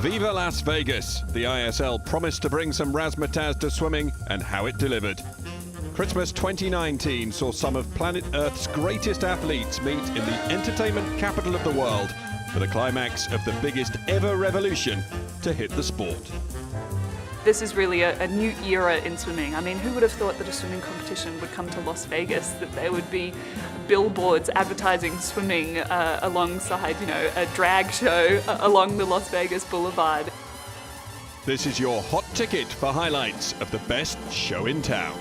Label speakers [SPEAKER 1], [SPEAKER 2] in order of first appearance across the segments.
[SPEAKER 1] Viva Las Vegas! The ISL promised to bring some razzmatazz to swimming, and how it delivered. Christmas 2019 saw some of planet Earth's greatest athletes meet in the entertainment capital of the world for the climax of the biggest ever revolution to hit the sport.
[SPEAKER 2] This is really a new era in swimming. I mean, who would have thought that a swimming competition would come to Las Vegas, that there would be billboards advertising swimming alongside, a drag show along the Las Vegas Boulevard.
[SPEAKER 1] This is your hot ticket for highlights of the best show in town.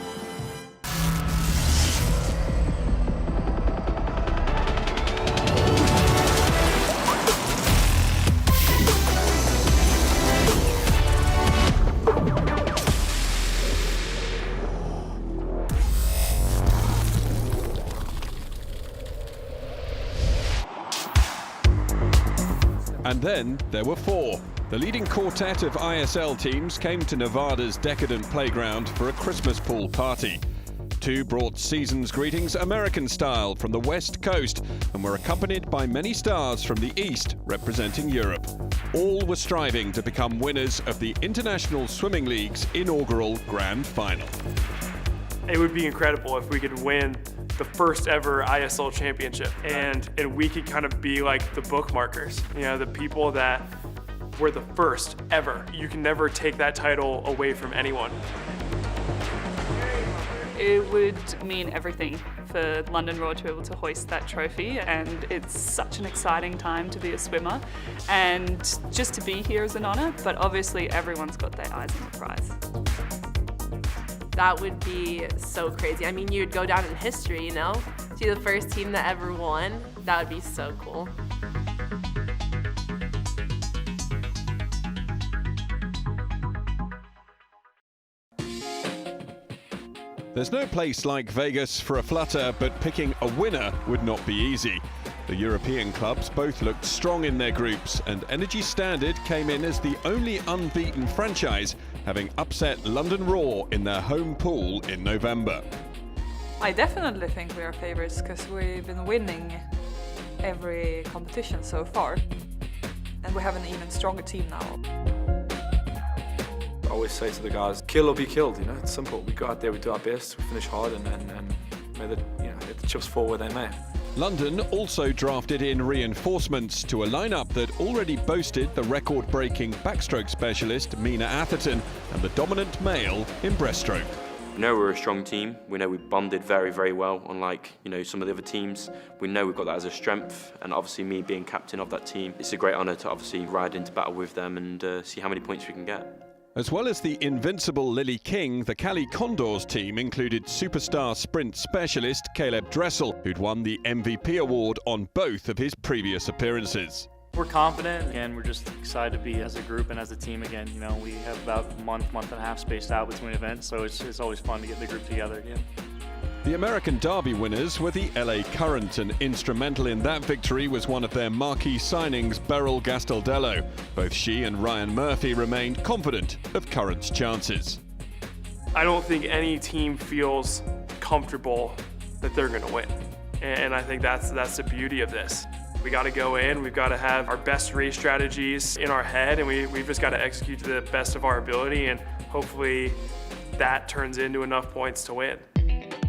[SPEAKER 1] And then there were four. The leading quartet of ISL teams came to Nevada's decadent playground for a Christmas pool party. Two brought season's greetings American style from the West Coast and were accompanied by many stars from the East representing Europe. All were striving to become winners of the International Swimming League's inaugural Grand Final.
[SPEAKER 3] It would be incredible if we could win the first ever ISL championship, and we could kind of be like the bookmarkers, the people that were the first ever. You can never take that title away from anyone.
[SPEAKER 2] It would mean everything for London Roar to be able to hoist that trophy, and it's such an exciting time to be a swimmer, and just to be here is an honour, but obviously everyone's got their eyes on the prize.
[SPEAKER 4] That would be so crazy. I mean, you'd go down in history, To be the first team that ever won. That would be so cool.
[SPEAKER 1] There's no place like Vegas for a flutter, but picking a winner would not be easy. The European clubs both looked strong in their groups, and Energy Standard came in as the only unbeaten franchise, having upset London Roar in their home pool in November.
[SPEAKER 5] I definitely think we are favourites because we've been winning every competition so far, and we have an even stronger team now.
[SPEAKER 6] I always say to the guys, kill or be killed, it's simple. We go out there, we do our best, we finish hard, and may let the chips fall where they may.
[SPEAKER 1] London also drafted in reinforcements to a lineup that already boasted the record-breaking backstroke specialist Mina Atherton and the dominant male in breaststroke.
[SPEAKER 7] We know we're a strong team. We know we bonded very, very well, unlike some of the other teams. We know we've got that as a strength, and obviously me being captain of that team, it's a great honour to obviously ride into battle with them and see how many points we can get.
[SPEAKER 1] As well as the invincible Lily King, the Cali Condors team included superstar sprint specialist Caleb Dressel, who'd won the MVP award on both of his previous appearances.
[SPEAKER 8] We're confident, and we're just excited to be as a group and as a team again. We have about a month and a half spaced out between events, so it's always fun to get the group together again.
[SPEAKER 1] The American Derby winners were the LA Current, and instrumental in that victory was one of their marquee signings, Beryl Gastaldello. Both she and Ryan Murphy remained confident of Current's chances.
[SPEAKER 3] I don't think any team feels comfortable that they're going to win, and I think that's the beauty of this. We got to go in, we've got to have our best race strategies in our head, and we've just got to execute to the best of our ability, and hopefully that turns into enough points to win.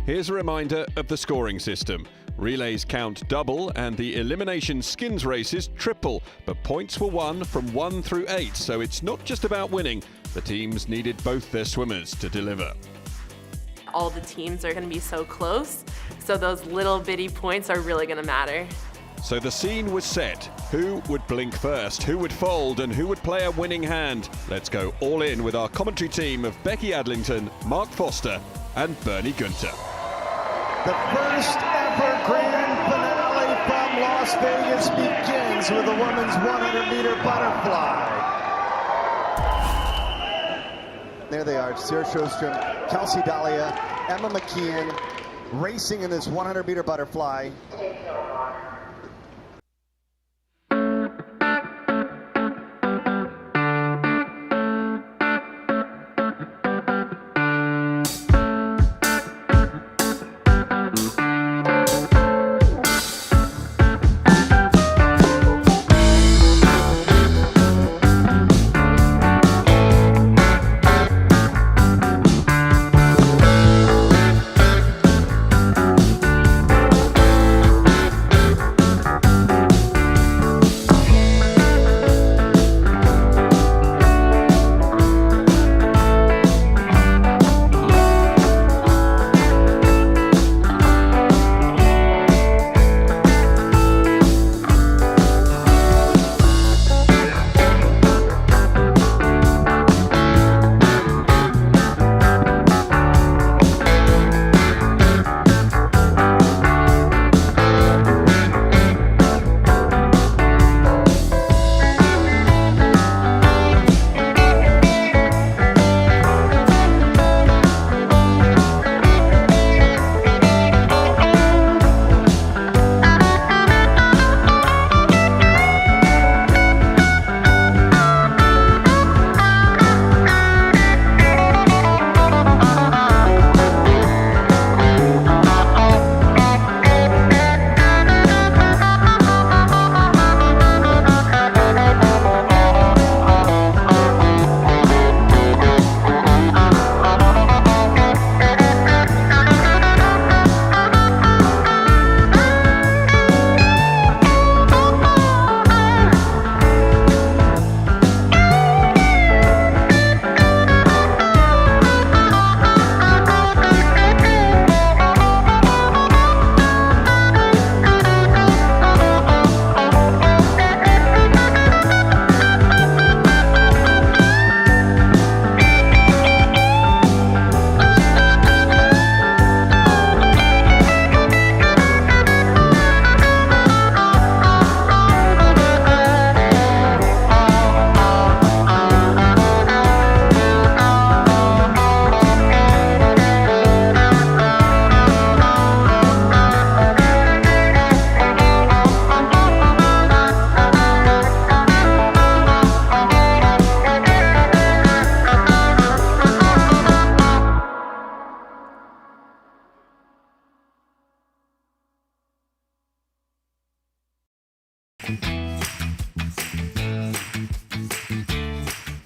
[SPEAKER 1] Here's a reminder of the scoring system. Relays count double and the elimination skins races triple, but points were won from 1 through 8, so it's not just about winning. The teams needed both their swimmers to deliver.
[SPEAKER 4] All the teams are going to be so close, so those little bitty points are really going to matter.
[SPEAKER 1] So the scene was set. Who would blink first, who would fold, and who would play a winning hand? Let's go all in with our commentary team of Becky Adlington, Mark Foster, and Bernie Gunter.
[SPEAKER 9] The first ever grand finale from Las Vegas begins with the women's 100-meter butterfly. There they are, Sarah Sjostrom, Kelsey Dahlia, Emma McKeon, racing in this 100-meter butterfly.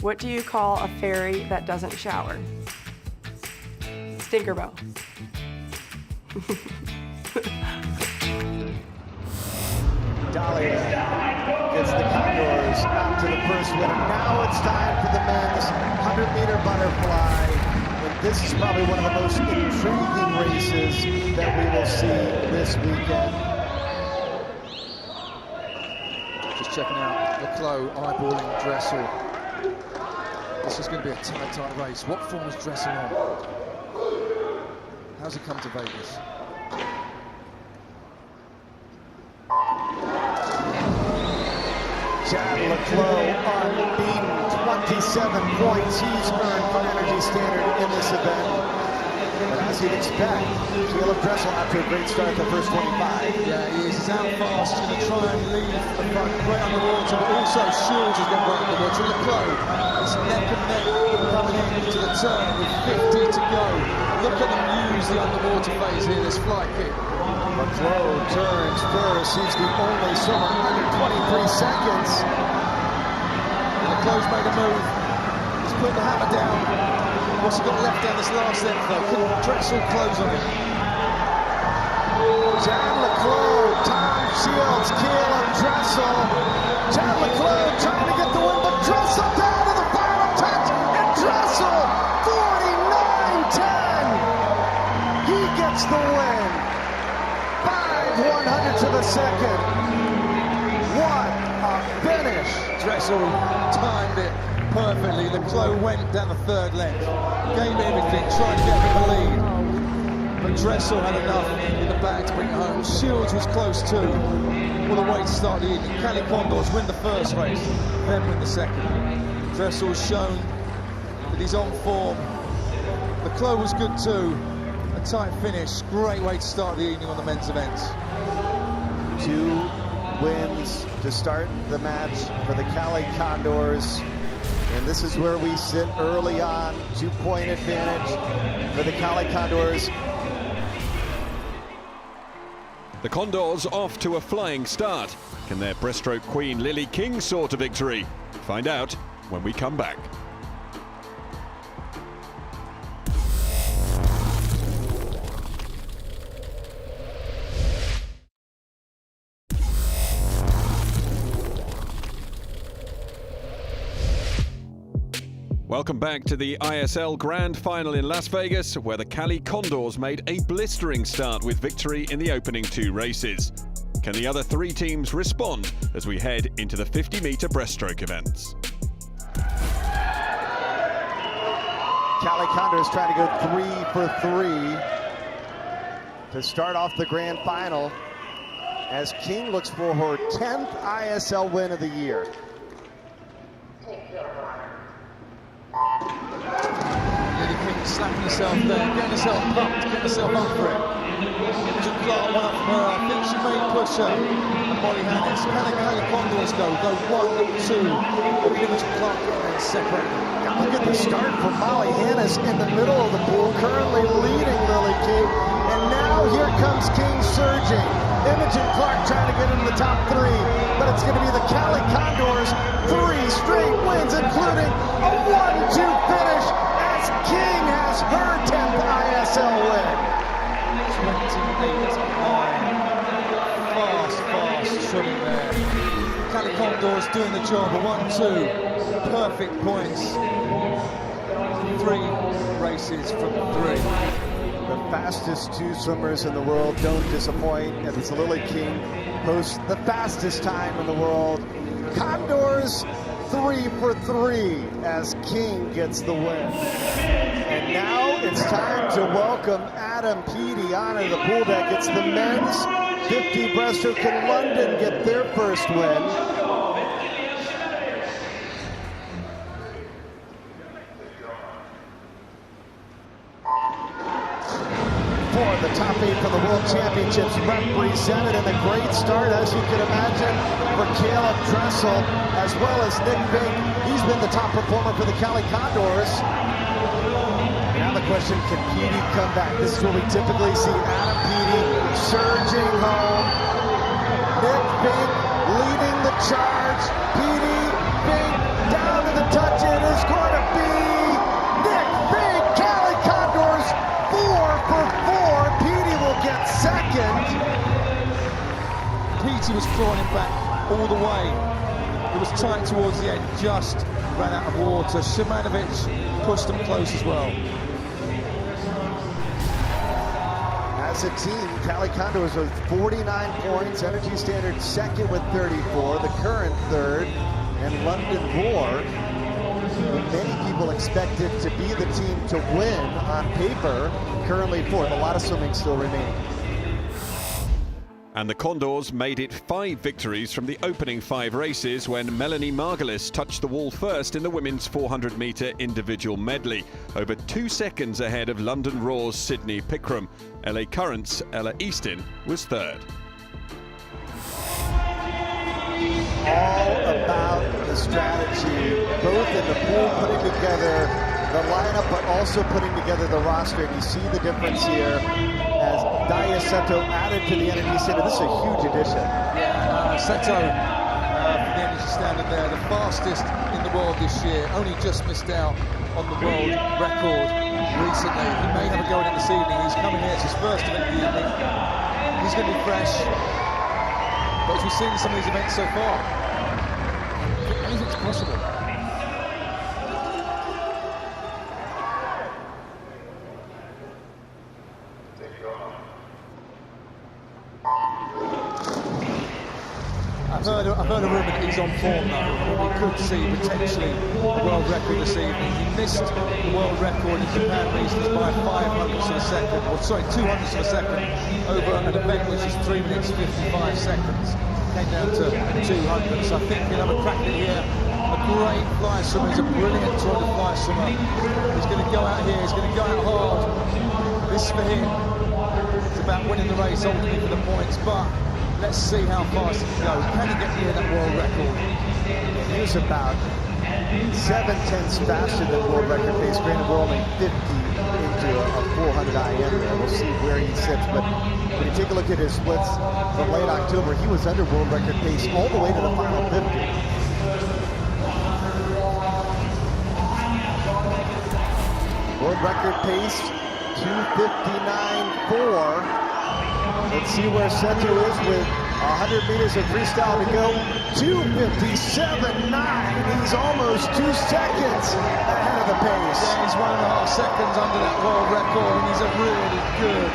[SPEAKER 10] What do you call a fairy that doesn't shower? Stinkerbow.
[SPEAKER 9] Dolly gets the Condors out to the first winner. Now it's time for the men's 100-meter butterfly. And this is probably one of the most intriguing races that we will see this weekend.
[SPEAKER 11] Just checking out Leclos eyeballing Dressel. This is going to be a tight race. What form is Dressel on? How's he come to Vegas?
[SPEAKER 9] Chad Leclos unbeaten, 27 points he's earned for Energy Standard in this event. But as you'd expect, Caleb Dressel after a great start at the first 25.
[SPEAKER 11] Yeah, he is. He's out fast, going to try and leave the front, great on the water, but also Shields is going to break the water. Leclos is neck and neck coming into the turn with 50 to go. Look at them use the underwater phase here, this fly kick.
[SPEAKER 9] Leclos turns first. He's the only swimmer under 23 seconds.
[SPEAKER 11] Leclos made a move. He's put the hammer down. What's he got left down this last length though? Can Dressel close on him?
[SPEAKER 9] Chad Leclos, Tom Shields, Caleb Dressel. Chad Leclos trying to get the win, but Dressel down to the final touch, and Dressel 49-10. He gets the win. 5/100 to the second. What a finish!
[SPEAKER 11] Dressel timed it perfectly. Leclos went down the third length, gave everything, tried to get him the lead. But Dressel had enough in the bag to bring it home. Shields was close too. What a way to start the evening. Cali Condors win the first race, then win the second. Dressel has shown that he's on form. Leclos was good too. A tight finish, great way to start the evening on the men's events.
[SPEAKER 9] 2 wins to start the match for the Cali Condors. And this is where we sit early on. 2-point advantage for the Cali Condors.
[SPEAKER 1] The Condors off to a flying start. Can their breaststroke queen Lily King soar to victory? Find out when we come back. Welcome back to the ISL Grand Final in Las Vegas, where the Cali Condors made a blistering start with victory in the opening 2 races. Can the other 3 teams respond as we head into the 50-meter breaststroke events?
[SPEAKER 9] Cali Condors trying to go 3 for 3 to start off the Grand Final as King looks for her 10th ISL win of the year.
[SPEAKER 11] Lily King slapping herself there, getting herself pumped, getting herself up for it. Imogen Clark went up from her. I think she may push her. And Molly Hannes. Can the Cali Condors go 1-2? Or Imogen Clark and separate.
[SPEAKER 9] Now look at the start from Molly Hannes in the middle of the pool, currently leading Lily King. And now here comes King surging. Imogen Clark trying to get into the top 3, but it's going to be the Cali Condors 3 straight wins, including a 1-2 finish as King has her 10th ISL win.
[SPEAKER 11] 28-9. Fast swimming there. Cali Condors doing the job. A 1-2. Perfect points. 3 races from 3.
[SPEAKER 9] The fastest 2 swimmers in the world don't disappoint, and it's Lily King posts the fastest time in the world. Condors 3 for 3 as King gets the win. And now it's time to welcome Adam Peaty onto the pool deck. It's the men's 50 breaststroke. Can London get their first win? The top 8 for the World Championships represented, and a great start, as you can imagine, for Caleb Dressel, as well as Nick Bink. He's been the top performer for the Cali Condors. Now the question, can Peaty come back? This is where we typically see Adam Peaty surging home. Nick Bink leading the charge. Petey, Fink, down to the touch. It is going to be Nick Fink. Cali Condors 4 for 4. Petey will get second.
[SPEAKER 11] Petey was clawing him back all the way. It was tight towards the end, just ran out of water. Shimanovic pushed them close as well.
[SPEAKER 9] As a team, Cali Condors with 49 points, Energy Standard second with 34, the current third, and London Roar, who many people expected to be the team to win on paper, currently fourth. A lot of swimming still remaining.
[SPEAKER 1] And the Condors made it 5 victories from the opening 5 races when Melanie Margulis touched the wall first in the women's 400-metre individual medley, over 2 seconds ahead of London Roar's Sydney Pickram. LA Current's Ella Easton was third.
[SPEAKER 9] All about the strategy, both in the pool, putting together the lineup, but also putting together the roster. And you see the difference here as Daya Seto added to the Energy Standard. This is a huge addition.
[SPEAKER 11] Yeah, Seto, the Energy Standard there, the fastest in the world this year. Only just missed out on the world record recently. He may have a go at it this evening. He's coming here, it's his first event of the evening. He's going to be fresh. But as we've seen in some of these events so far, anything's possible. I've heard a rumour that he's on form now. We could see potentially a world record this evening. He missed the world record in Japan recently by 500ths of a second, or sorry, 200ths of a second over an event which is 3 minutes 55 seconds. Came down to 200. So I think he'll have a crack at it here. A great fly swimmer. He's a brilliant Tour de Fly swimmer. He's going to go out here. He's going to go out hard. This for him. It's about winning the race ultimately for the points, but let's see how fast he can go. Can he get near that world record?
[SPEAKER 9] He was about 7/10 faster than world record pace. Granted, we're only 50 into a 400 IM there. We'll see where he sits, but when you take a look at his splits from late October, he was under world record pace all the way to the final 50. World record pace, 2:59.4. Let's see where Seto is with 100 meters of freestyle to go. 2:57.9. He's almost 2 seconds ahead of the pace.
[SPEAKER 11] Yeah, he's 1.5 seconds under that world record, and he's a really good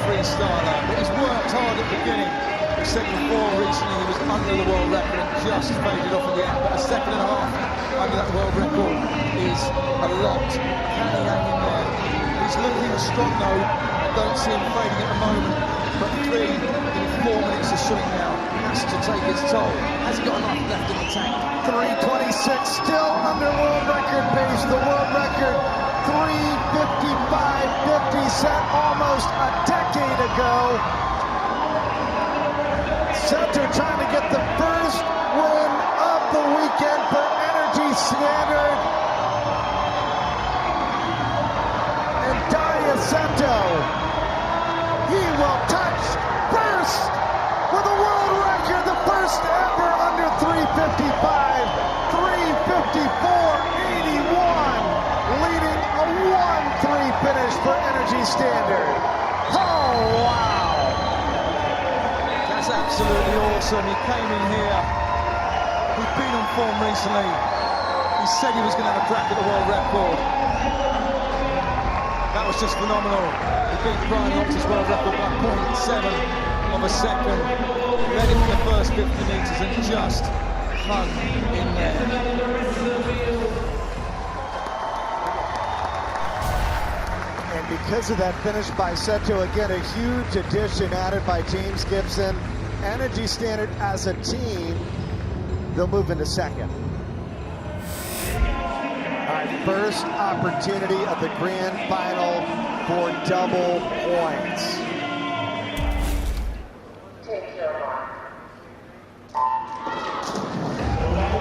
[SPEAKER 11] freestyler. But he's worked hard at the beginning. We said before recently he was under the world record and just faded off at the end. But 1.5 seconds under that world record is a lot. Can he hang in there? He's looking strong though. I don't see him fading at the moment. But clearly, in 4 minutes of swimming now, has to take its toll. Has he got enough left in the tank?
[SPEAKER 9] 3:26, still under world record pace. The world record, 3:55.50, set almost a decade ago. Seto trying to get the first win of the weekend for Energy Standard. And Daya Seto, he will touch first with a world record, the first ever under 3:55, 3:54.81, leading a 1-3 finish for Energy Standard. Oh, wow.
[SPEAKER 11] That's absolutely awesome. He came in here. He'd been on form recently. He said he was going to have a crack at the world record. That was just phenomenal. He beat Brian Loftus' world record by 0.7 of a second. Led him for the first 50 metres and just hung in there.
[SPEAKER 9] And because of that finish by Seto, again, a huge addition added by James Gibson. Energy Standard as a team, they'll move into second. All right, first opportunity of the grand final for double points.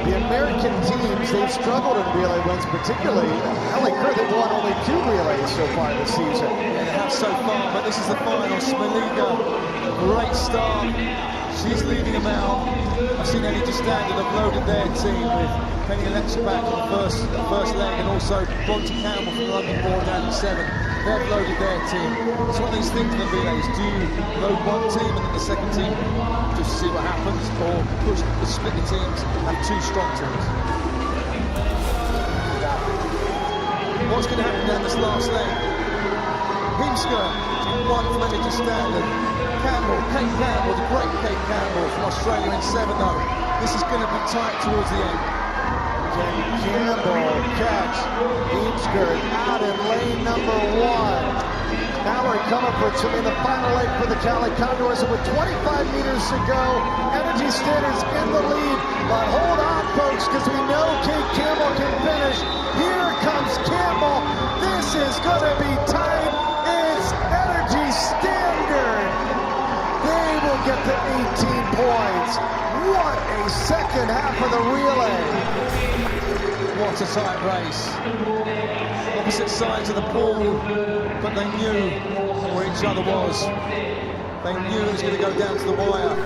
[SPEAKER 9] The American teams, they've struggled in relay wins, particularly LA Current, they've won only 2 relays so far this season.
[SPEAKER 11] Yeah, they have so far, but this is the final. Smeliga, great start. She's leading them out. A seen Energy Standard have loaded their team with Penny Electric back in the first leg, and also Bronte Campbell from the London board down to 7. They've loaded their team. It's one of these things in the relays. Do you load one team and then the second team just to see what happens, or split the teams, have two strong teams? What's going to happen down this last leg? Himsker in 1 from Energy Standard. Campbell, Kate Campbell, the great Kate Campbell from Australia in 7 though. This is going to be tight towards the end.
[SPEAKER 9] Campbell catch. Himsker out in lane number 1. Now we're coming in the final leg for the Cali Condors, and with 25 meters to go, Energy Standard's in the lead. But hold on, folks, because we know Kate Campbell can finish. Here comes Campbell. This is going to be tight. It's Energy Standard. They will get to 18 points. What a second half of the relay.
[SPEAKER 11] What a tight race. Opposite sides of the pool, but they knew where each other was. They knew it was going to go down to the wire.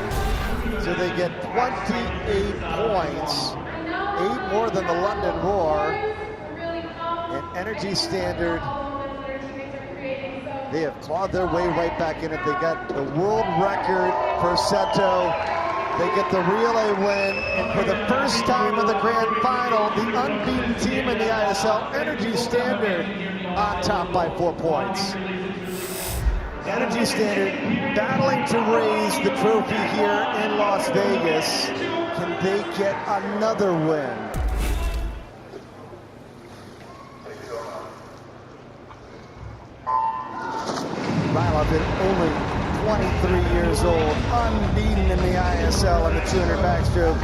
[SPEAKER 9] So they get 28 points, 8 more than the London Roar. And Energy Standard, they have clawed their way right back in it. They got the world record for Seto. They get the relay win, and for the first time in the grand final, the unbeaten team in the ISL, Energy Standard, on top by 4 points. Energy Standard battling to raise the trophy here in Las Vegas. Can they get another win? Ryloff at only 23 years old, unbeaten in the ISL in the 200 backstroke,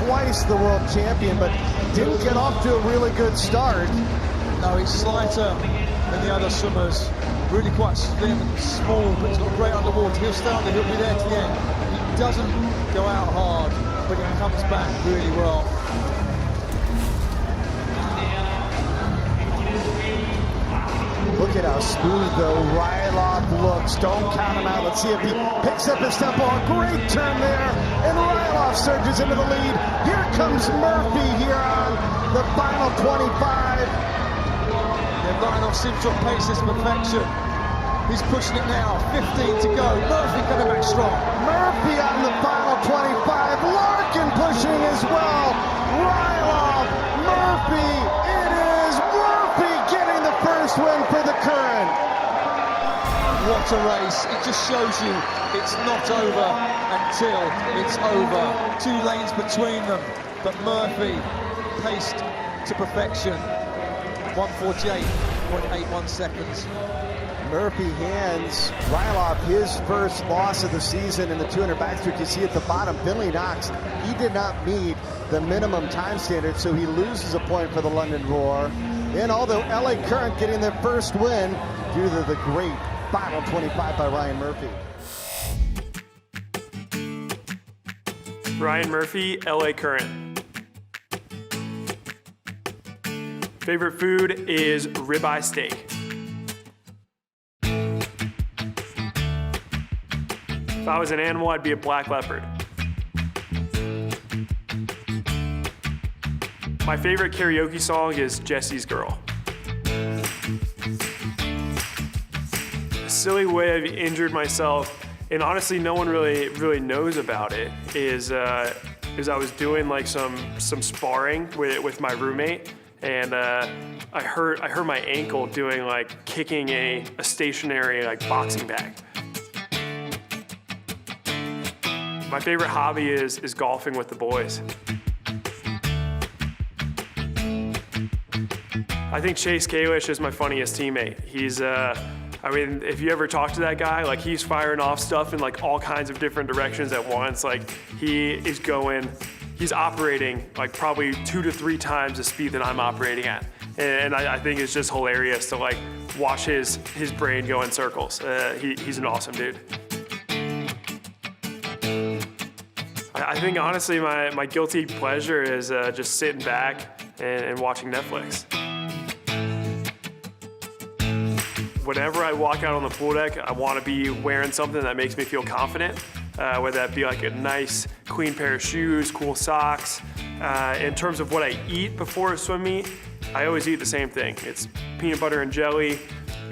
[SPEAKER 9] twice the world champion, but didn't get off to a really good start.
[SPEAKER 11] No, he's slighter than the other swimmers, really quite slim and small, but he's got great underwater. He'll stay under, he'll be there to the end. He doesn't go out hard, but he comes back really well.
[SPEAKER 9] Look at how smooth, though, Ryloff looks. Don't count him out. Let's see if he picks up his tempo. A great turn there, and Ryloff surges into the lead. Here comes Murphy here on the final 25.
[SPEAKER 11] Yeah, Ryloff seems to have paced this perfection. He's pushing it now, 15 to go. Murphy coming back strong.
[SPEAKER 9] Murphy on the final 25. Larkin pushing as well. Ryloff, Murphy, it is Murphy getting the first win for the Current.
[SPEAKER 11] What a race. It just shows you it's not over until it's over. 2 lanes between them, but Murphy paced to perfection. 1:48.81 seconds.
[SPEAKER 9] Murphy hands Ryloff his first loss of the season in the 200 backstroke. You see at the bottom, Finley Knox, he did not meet the minimum time standard, so he loses a point for the London Roar. And although LA Current getting their first win due to the great final 25 by Ryan Murphy.
[SPEAKER 3] Ryan Murphy, LA Current. Favorite food is ribeye steak. If I was an animal, I'd be a black leopard. My favorite karaoke song is Jesse's Girl. A silly way I've injured myself, and honestly no one really knows about it, is I was doing like some sparring with my roommate, and I hurt my ankle doing like kicking a stationary like boxing bag. My favorite hobby is golfing with the boys. I think Chase Kalish is my funniest teammate. He's, I mean, if you ever talk to that guy, like he's firing off stuff in like all kinds of different directions at once. Like he's operating like probably 2 to 3 times the speed that I'm operating at. And I think it's just hilarious to like watch his brain go in circles. He's an awesome dude. I think honestly my guilty pleasure is just sitting back and watching Netflix. Whenever I walk out on the pool deck, I want to be wearing something that makes me feel confident. whether that be like a nice clean pair of shoes, cool socks. In terms of what I eat before a swim meet, I always eat the same thing. It's peanut butter and jelly,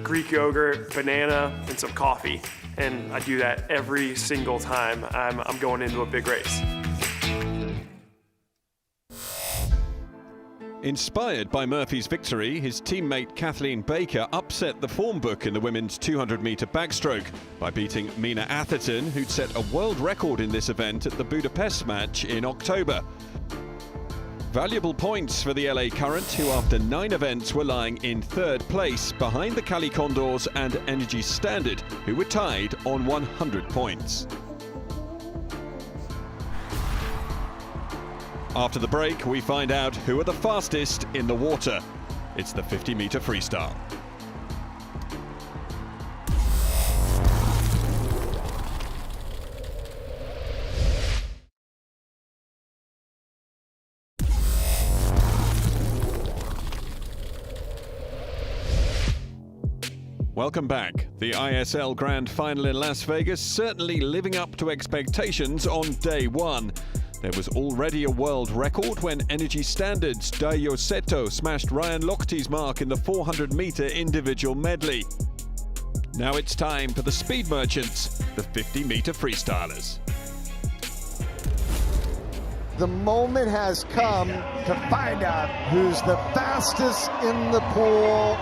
[SPEAKER 3] Greek yogurt, banana, and some coffee. And I do that every single time I'm going into a big race.
[SPEAKER 1] Inspired by Murphy's victory, his teammate Kathleen Baker upset the form book in the women's 200-metre backstroke by beating Mina Atherton, who'd set a world record in this event at the Budapest match in October. Valuable points for the LA Current, who after 9 events were lying in 3rd place behind the Cali Condors and Energy Standard, who were tied on 100 points. After the break, we find out who are the fastest in the water. It's the 50-metre freestyle. Welcome back. The ISL Grand Final in Las Vegas certainly living up to expectations on day 1. There was already a world record when Energy Standard's Dayo Seto smashed Ryan Lochte mark in the 400-metre individual medley. Now it's time for the speed merchants, the 50-metre freestylers.
[SPEAKER 9] The moment has come to find out who's the fastest in the pool.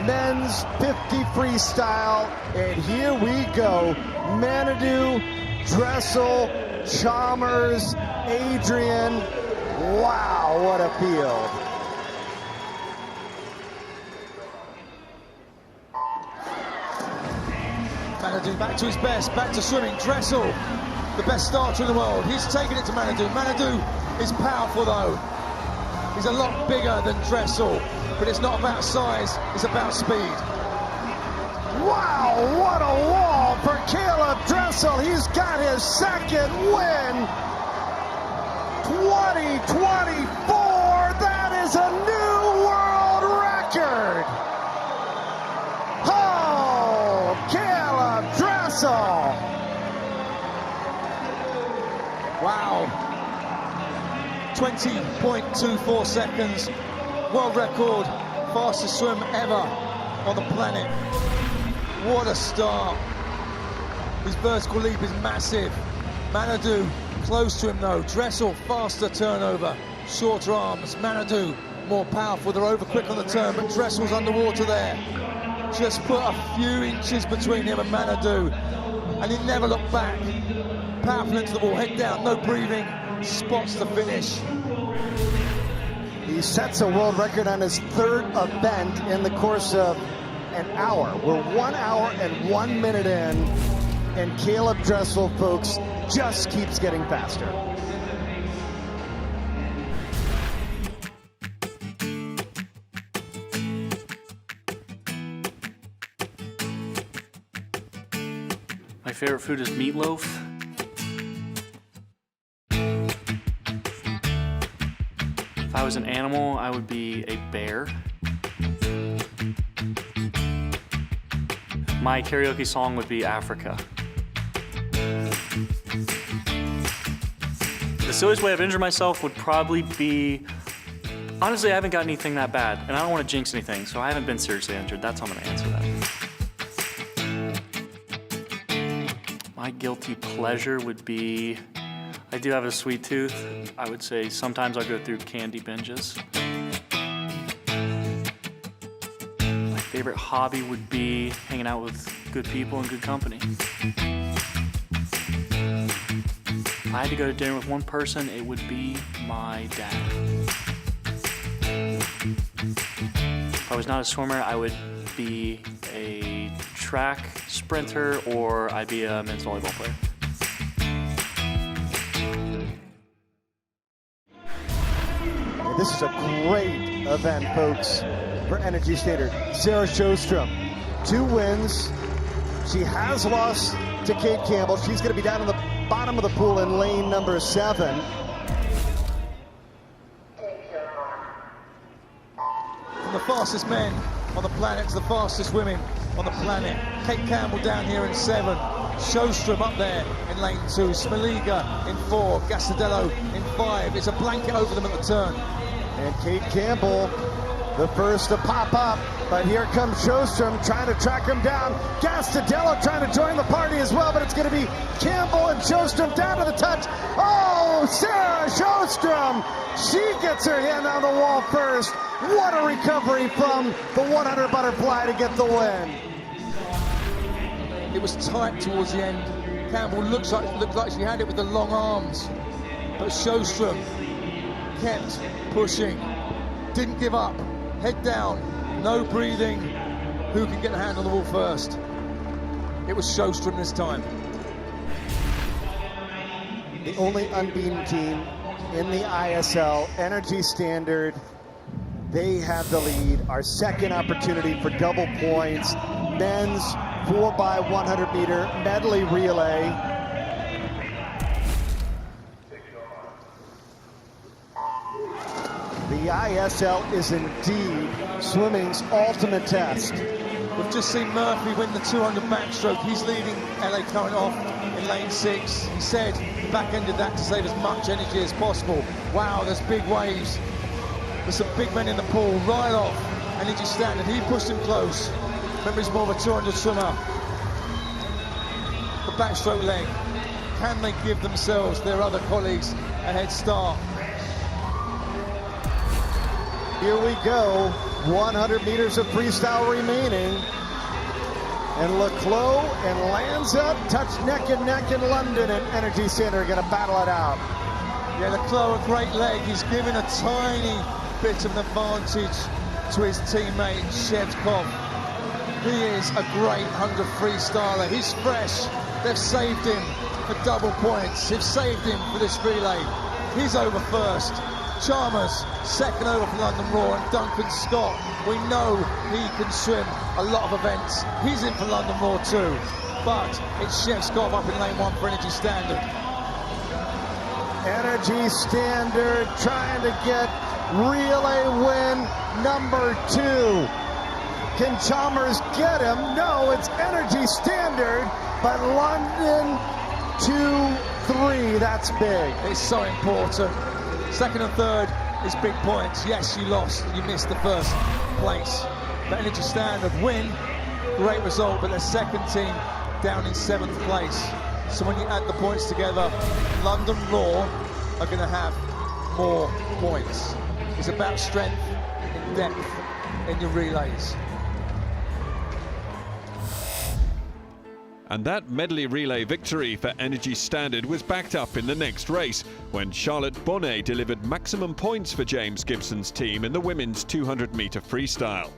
[SPEAKER 9] Men's 50 freestyle, and here we go. Manadou, Dressel, Chalmers, Adrian. Wow, what a field.
[SPEAKER 11] Manadou back to his best, back to swimming. Dressel, the best starter in the world. He's taking it to Manadou. Manadou is powerful though. He's a lot bigger than Dressel, but it's not about size, it's about speed.
[SPEAKER 9] Wow, what a wall for Caleb Dressel. He's got his second win. 2024, that is a new world record. Oh, Caleb Dressel.
[SPEAKER 11] Wow. 20.24 seconds. World record, fastest swim ever on the planet. What a start. His vertical leap is massive. Manadou close to him though. Dressel, faster turnover, shorter arms. Manadou more powerful. They're over quick on the turn, but Dressel's underwater there. Just put a few inches between him and Manadou, and he never looked back. Powerful into the wall, head down, no breathing, spots the finish.
[SPEAKER 9] He sets a world record on his 3rd event in the course of an hour. We're 1 hour and 1 minute in, and Caleb Dressel, folks, just keeps getting faster.
[SPEAKER 8] My favorite food is meatloaf. If I was an animal, I would be a bear. My karaoke song would be Africa. The silliest way I've injured myself would probably be, honestly, I haven't got anything that bad, and I don't want to jinx anything, so I haven't been seriously injured. That's how I'm going to answer that. My guilty pleasure would be, I do have a sweet tooth. I would say sometimes I'll go through candy binges. My favorite hobby would be hanging out with good people and good company. If I had to go to dinner with one person, it would be my dad. If I was not a swimmer, I would be a track sprinter or I'd be a men's volleyball player.
[SPEAKER 9] This is a great event, folks, for Energy Standard. Sarah Sjostrom, 2 wins. She has lost to Kate Campbell. She's going to be down in the bottom of the pool in lane number 7.
[SPEAKER 11] From the fastest men on the planet to the fastest women on the planet. Kate Campbell down here in 7. Showstrom up there in lane 2, Smoliga in 4, Gastadello in 5. It's a blanket over them at the turn.
[SPEAKER 9] And Kate Campbell, the first to pop up, but here comes Showstrom trying to track him down. Gastadello trying to join the party as well, but it's going to be Campbell and Showstrom down to the touch. Oh, Sarah Showstrom! She gets her hand on the wall first. What a recovery from the 100 butterfly to get the win.
[SPEAKER 11] It was tight towards the end. Campbell looked like she had it with the long arms, but Showstrom kept pushing, didn't give up, head down, no breathing. Who can get a hand on the wall first? It was Showstrom this time.
[SPEAKER 9] The only unbeaten team in the ISL, Energy Standard. They have the lead. Our second opportunity for double points. Men's 4x100 meter medley relay. The ISL is indeed swimming's ultimate test.
[SPEAKER 11] We've just seen Murphy win the 200 backstroke. He's leading LA Current off in lane 6. He said he back-ended that to save as much energy as possible. Wow, there's big waves. There's some big men in the pool. Right off, Energy Standard. He pushed him close. Remember, he's more of a 200 swimmer. The backstroke leg. Can they give themselves, their other colleagues, a head start?
[SPEAKER 9] Here we go, 100 meters of freestyle remaining. And Leclos and Lanza touch neck and neck in London, and Energy Standard are gonna battle it out.
[SPEAKER 11] Yeah, Leclos, a great leg. He's given a tiny bit of an advantage to his teammate, Shevkov. He is a great 100 freestyler. He's fresh. They've saved him for double points. They've saved him for this relay. He's over first. Chalmers, second over for London Raw, and Duncan Scott, we know he can swim a lot of events. He's in for London Raw too, but it's Shevkov up in lane 1 for Energy Standard.
[SPEAKER 9] Energy Standard trying to get relay win number 2. Can Chalmers get him? No, it's Energy Standard, but London 2-3, that's big.
[SPEAKER 11] It's so important. Second and third is big points. Yes, you lost, you missed the first place. But Energy Standard win, great result, but their second team down in 7th place. So when you add the points together, London Raw are going to have more points. It's about strength and depth in your relays.
[SPEAKER 1] And that medley relay victory for Energy Standard was backed up in the next race when Charlotte Bonnet delivered maximum points for James Gibson's team in the women's 200-meter freestyle.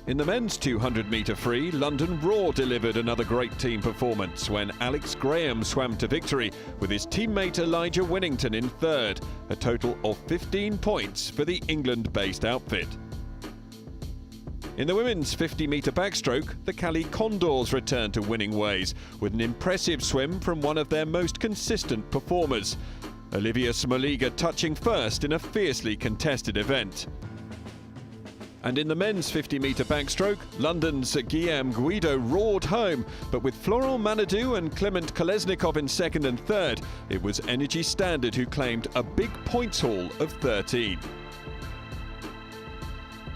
[SPEAKER 1] In the men's 200-meter free, London Raw delivered another great team performance when Alex Graham swam to victory with his teammate Elijah Winnington in third, a total of 15 points for the England-based outfit. In the women's 50-meter backstroke, the Cali Condors returned to winning ways with an impressive swim from one of their most consistent performers, Olivia Smoliga touching first in a fiercely contested event. And in the men's 50-meter backstroke, London's Guillaume Guido roared home, but with Florent Manadou and Clement Kolesnikov in second and third, it was Energy Standard who claimed a big points haul of 13.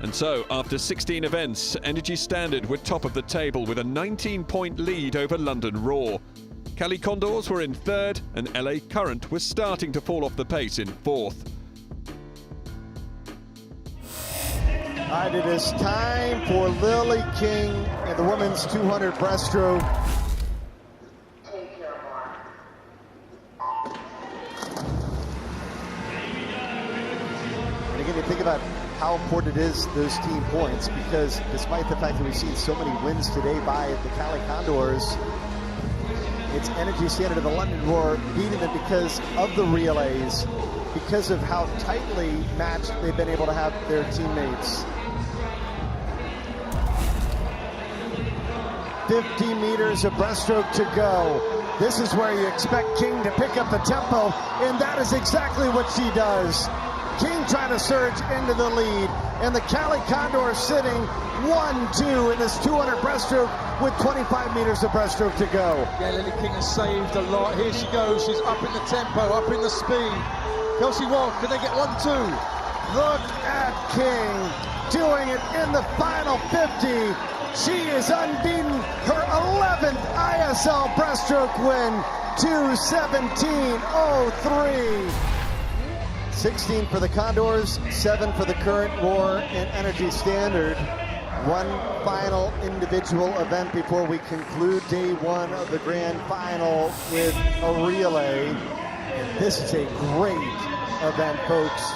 [SPEAKER 1] And so, after 16 events, Energy Standard were top of the table with a 19-point lead over London Raw. Cali Condors were in third, and LA Current was starting to fall off the pace in fourth.
[SPEAKER 9] All right, it is time for Lily King in the women's 200 breaststroke. And again, you think about how important it is, those team points, because despite the fact that we've seen so many wins today by the Cali Condors, it's Energy Standard of the London Roar beating them because of the relays, because of how tightly matched they've been able to have their teammates. 50 meters of breaststroke to go. This is where you expect King to pick up the tempo, and that is exactly what she does. King trying to surge into the lead, and the Cali Condors sitting 1-2 in this 200 breaststroke with 25 meters of breaststroke to go.
[SPEAKER 11] Yeah, Lily King has saved a lot. Here she goes. She's up in the tempo, up in the speed. Kelsey Wall, can they get 1-2?
[SPEAKER 9] Look at King doing it in the final 50. She is unbeaten. Her 11th ISL breaststroke win. 2:17.03. 16 for the Condors, 7 for the current Roar and Energy Standard. One final individual event before we conclude day one of the grand final with a relay. And this is a great event, folks.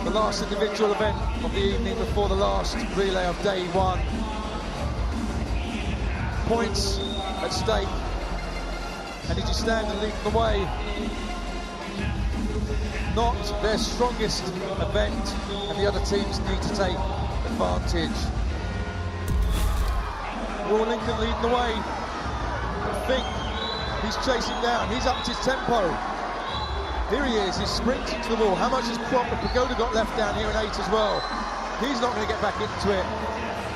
[SPEAKER 11] The last individual event of the evening before the last relay of day one. Points at stake. Energy Standard leading the way. Not their strongest event, and the other teams need to take advantage. Roar Lincoln leading the way. Fink, he's chasing down, he's upped his tempo. Here he is, he's sprinting to the wall. How much has Pagoda got left down here in 8 as well? He's not going to get back into it.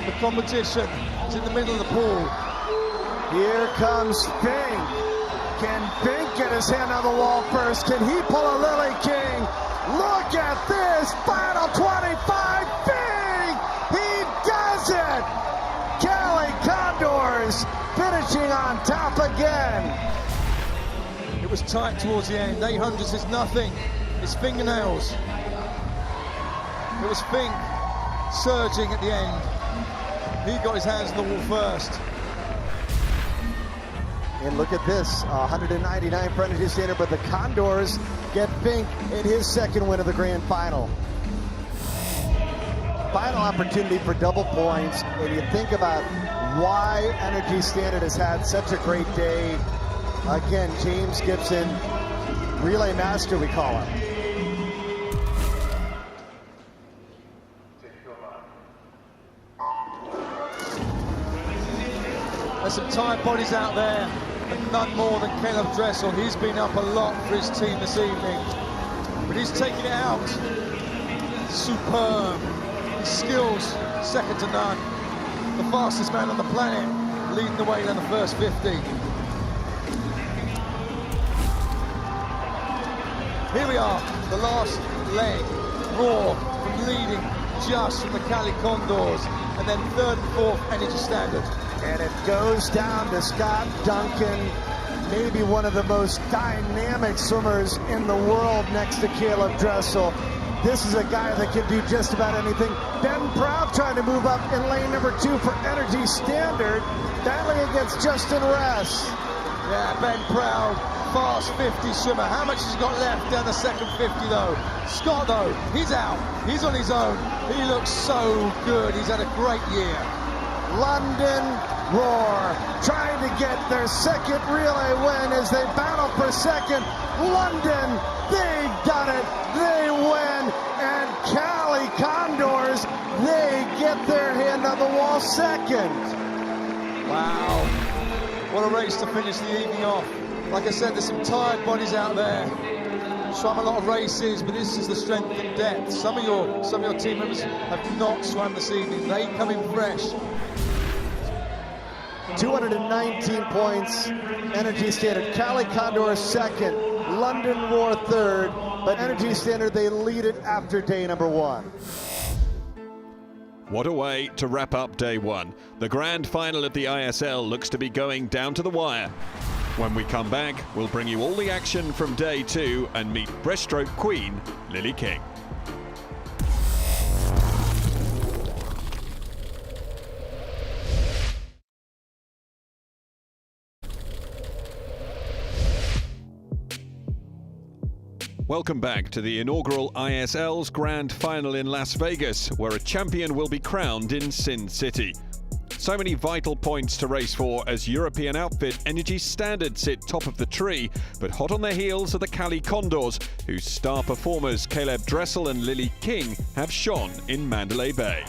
[SPEAKER 11] The competition is in the middle of the pool.
[SPEAKER 9] Here comes Fink. Can Fink get his hand on the wall first? Can he pull a Lily King? Look at this, final 25, Fink! He does it! Cali Condors finishing on top again.
[SPEAKER 11] It was tight towards the end. 800s is nothing. It's fingernails. It was Fink surging at the end. He got his hands on the wall first.
[SPEAKER 9] And look at this, 199 for Energy Standard, but the Condors get Fink in his second win of the grand final. Final opportunity for double points, and you think about why Energy Standard has had such a great day. Again, James Gibson, relay master we call him.
[SPEAKER 11] There's some tired bodies out there, and none more than Caleb Dressel. He's been up a lot for his team this evening, but he's taking it out. Superb. His skills, second to none. The fastest man on the planet, leading the way down the first 50. Here we are, the last leg. Roar from leading just from the Cali Condors, and then third and fourth Energy Standard.
[SPEAKER 9] And it goes down to Scott Duncan, maybe one of the most dynamic swimmers in the world next to Caleb Dressel. This is a guy that can do just about anything. Ben Proud trying to move up in lane number 2 for Energy Standard, battling against Justin Ress.
[SPEAKER 11] Yeah, Ben Proud, fast 50 swimmer. How much has he got left down the second 50 though? Scott though, he's out. He's on his own. He looks so good. He's had a great year.
[SPEAKER 9] London Roar trying to get their second relay win as they battle for second. London, they've done it. They win. And Cali Condors, they get their hand on the wall second.
[SPEAKER 11] Wow. What a race to finish the evening off. Like I said, there's some tired bodies out there. Swam a lot of races, but this is the strength and depth. Some of your team members have not swam this evening. They come in fresh.
[SPEAKER 9] 219 points, Energy Standard. Cali Condor second, London Roar third, but Energy Standard, they lead it after day number 1.
[SPEAKER 1] What a way to wrap up day one. The grand final of the ISL looks to be going down to the wire. When we come back, we'll bring you all the action from day 2 and meet breaststroke queen, Lily King. Welcome back to the inaugural ISL's grand final in Las Vegas, where a champion will be crowned in Sin City. So many vital points to race for as European outfit Energy Standard sit top of the tree, but hot on their heels are the Cali Condors, whose star performers Caleb Dressel and Lily King have shone in Mandalay Bay.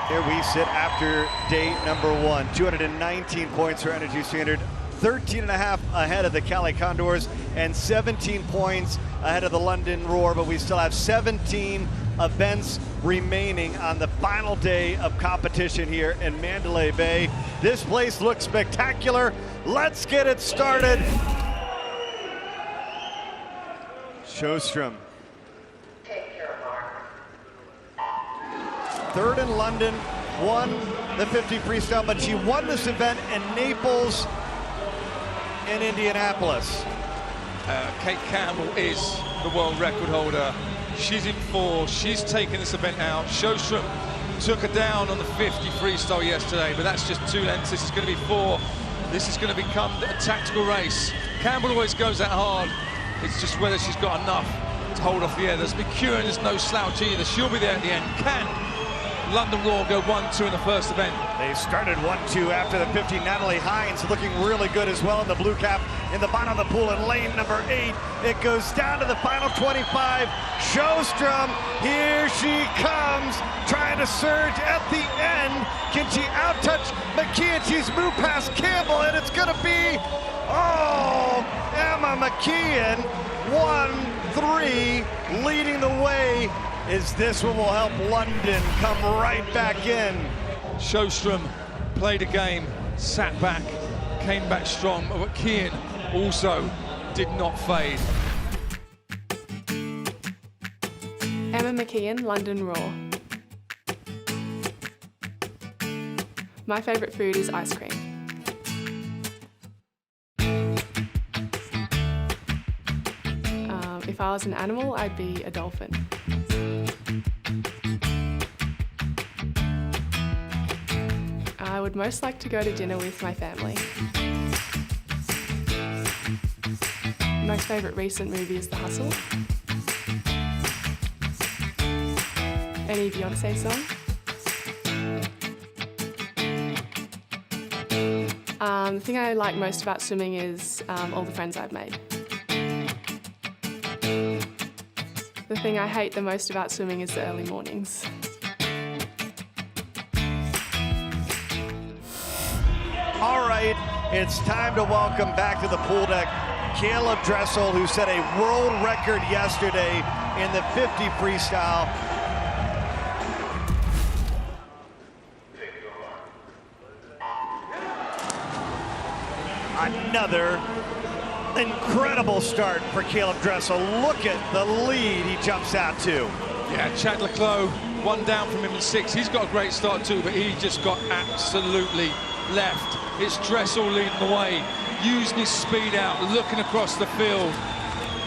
[SPEAKER 9] Here we sit after day number 1. 219 points for Energy Standard, 13.5 ahead of the Cali Condors, and 17 points ahead of the London Roar, but we still have 17 events remaining on the final day of competition here in Mandalay Bay. This place looks spectacular. Let's get it started. Sjostrom. Third in London, won the 50 freestyle, but she won this event in Naples and Indianapolis.
[SPEAKER 12] Kate Campbell is the world record holder. She's in 4, she's taken this event out. Sjostrom took her down on the 50 freestyle yesterday, but that's just 2 lengths. This is going to be 4. This is going to become a tactical race. Campbell always goes that hard. It's just whether she's got enough to hold off the others. McEwen is no slouch either. She'll be there at the end. Can London Roar go 1-2 in the first event?
[SPEAKER 9] They started 1-2 after the 50. Natalie Hines looking really good as well in the blue cap in the bottom of the pool in lane number 8. It goes down to the final 25. Sjostrom, here she comes, trying to surge at the end. Can she out-touch McKeon? She's moved past Campbell, and it's gonna be, oh, Emma McKeon, 1-3, leading the way. Is this one will help London come right back in.
[SPEAKER 12] Sjostrom played a game, sat back, came back strong, but McKeon also did not fade.
[SPEAKER 10] Emma McKeon, London Roar. My favourite food is ice cream. If I was an animal, I'd be a dolphin. I would most like to go to dinner with my family. Most favourite recent movie is The Hustle. Any Beyonce song. The thing I like most about swimming is all the friends I've made. The thing I hate the most about swimming is the early mornings.
[SPEAKER 9] All right, it's time to welcome back to the pool deck Caleb Dressel, who set a world record yesterday in the 50 freestyle. Another incredible start for Caleb Dressel. Look at the lead he jumps out to.
[SPEAKER 12] Yeah, Chad Leclos, 1 down from him in 6. He's got a great start too, but he just got absolutely left. It's Dressel leading the way, using his speed out, looking across the field,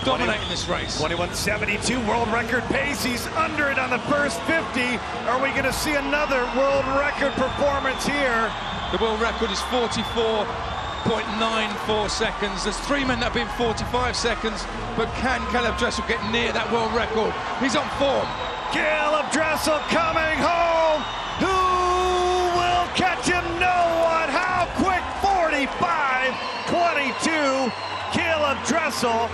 [SPEAKER 12] dominating this race.
[SPEAKER 9] 21.72 world record pace. He's under it on the first 50. Are we going to see another world record performance here?
[SPEAKER 12] The world record is 44.94 seconds. There's 3 men that have been 45 seconds, but can Caleb Dressel get near that world record? He's on form.
[SPEAKER 9] Caleb Dressel coming home. Who will catch him? No one. How quick? 45.22. Caleb Dressel,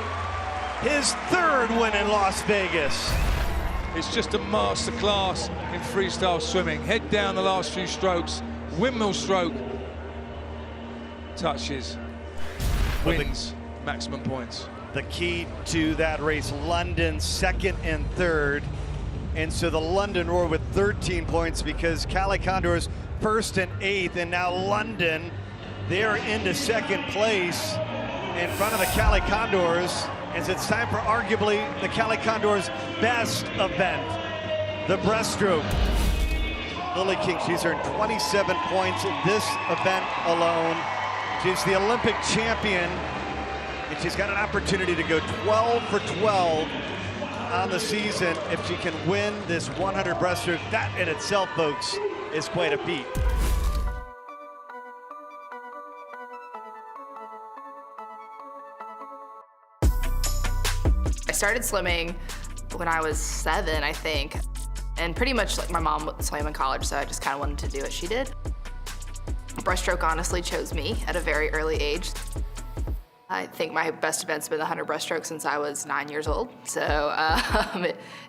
[SPEAKER 9] his 3rd win in Las Vegas.
[SPEAKER 12] It's just a master class in freestyle swimming. Head down the last few strokes, windmill stroke, touches, wins, maximum points.
[SPEAKER 9] The key to that race, London 2nd and 3rd. And so the London Roar with 13 points because Cali Condors 1st and 8th, and now London, they're into 2nd place in front of the Cali Condors, as it's time for arguably the Cali Condors' best event, the breaststroke. Lily King, she's earned 27 points in this event alone. She's the Olympic champion, and she's got an opportunity to go 12 for 12 on the season if she can win this 100 breaststroke. That in itself, folks, is quite a feat.
[SPEAKER 13] I started swimming when I was 7, I think. And pretty much like my mom swam in college, so I just kind of wanted to do what she did. Breaststroke honestly chose me at a very early age. I think my best event's been the 100 breaststroke since I was 9 years old. So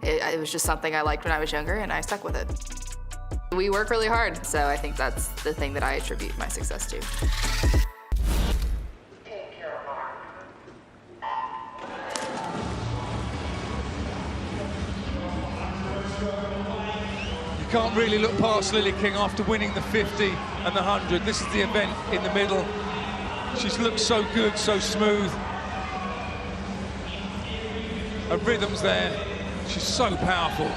[SPEAKER 13] it was just something I liked when I was younger, and I stuck with it. We work really hard, so I think that's the thing that I attribute my success to.
[SPEAKER 12] You can't really look past Lily King after winning the 50 and the 100. This is the event in the middle. She's looked so good, so smooth. Her rhythm's there. She's so powerful.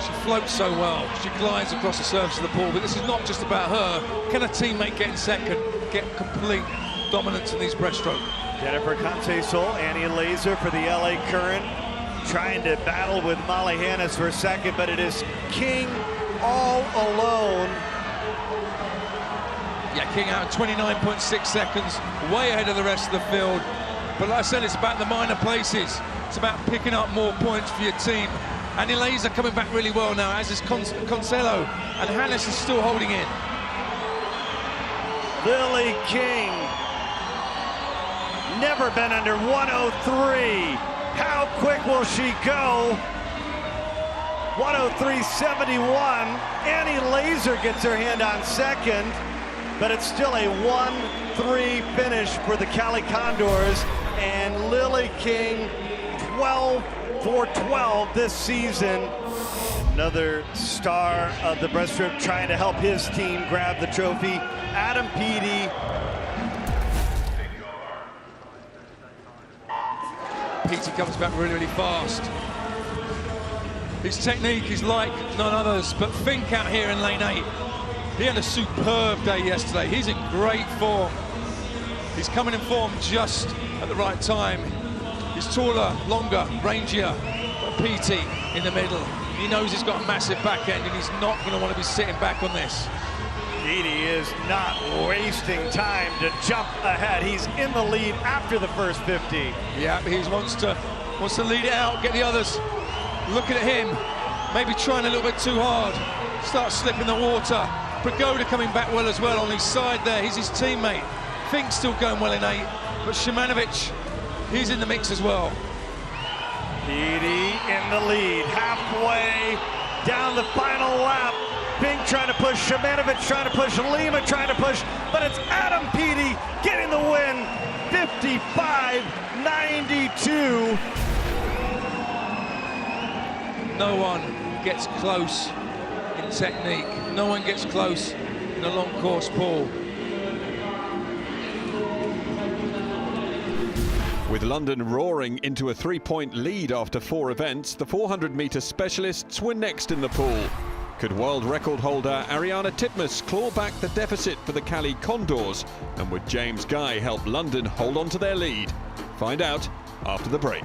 [SPEAKER 12] She floats so well. She glides across the surface of the pool, but this is not just about her. Can a teammate get in second, get complete dominance in these breaststroke?
[SPEAKER 14] Jennifer Contesol, Annie Laser for the LA Current, trying to battle with Molly Hannes for a second, but it is King all alone.
[SPEAKER 12] Yeah, King out 29.6 seconds, way ahead of the rest of the field. But like I said, it's about the minor places. It's about picking up more points for your team. Annie Laser coming back really well now, as is Concelo, and Hannes is still holding in.
[SPEAKER 14] Lily King, never been under 103. How quick will she go? 103.71. Annie Laser gets her hand on second, but it's still a 1-3 finish for the Cali Condors, and Lily King 12 for 12 this season. Another star of the breaststroke trying to help his team grab the trophy, Adam Peaty.
[SPEAKER 12] Peaty comes back really, really fast. His technique is like none others, but Fink out here in lane 8. He had a superb day yesterday. He's in great form. He's coming in form just at the right time. He's taller, longer, rangier, but Peaty in the middle. He knows he's got a massive back end and he's not going to want to be sitting back on this.
[SPEAKER 14] Peaty is not wasting time to jump ahead. He's in the lead after the first 50.
[SPEAKER 12] Yeah, he wants to lead it out, get the others looking at him, maybe trying a little bit too hard, start slipping the water. Prigoda coming back well as well on his side there. He's his teammate. Fink's still going well in 8, but Shimanovic, he's in the mix as well.
[SPEAKER 14] Peaty in the lead, halfway down the final lap. Fink trying to push, Shimanovic trying to push, Lima trying to push, but it's Adam Peaty getting the win, 55.92.
[SPEAKER 12] No one gets close in technique. No one gets close in a long course pool.
[SPEAKER 1] With London roaring into a 3-point lead after 4 events, the 400-metre specialists were next in the pool. Could world record holder Ariana Titmus claw back the deficit for the Cali Condors? And would James Guy help London hold on to their lead? Find out after the break.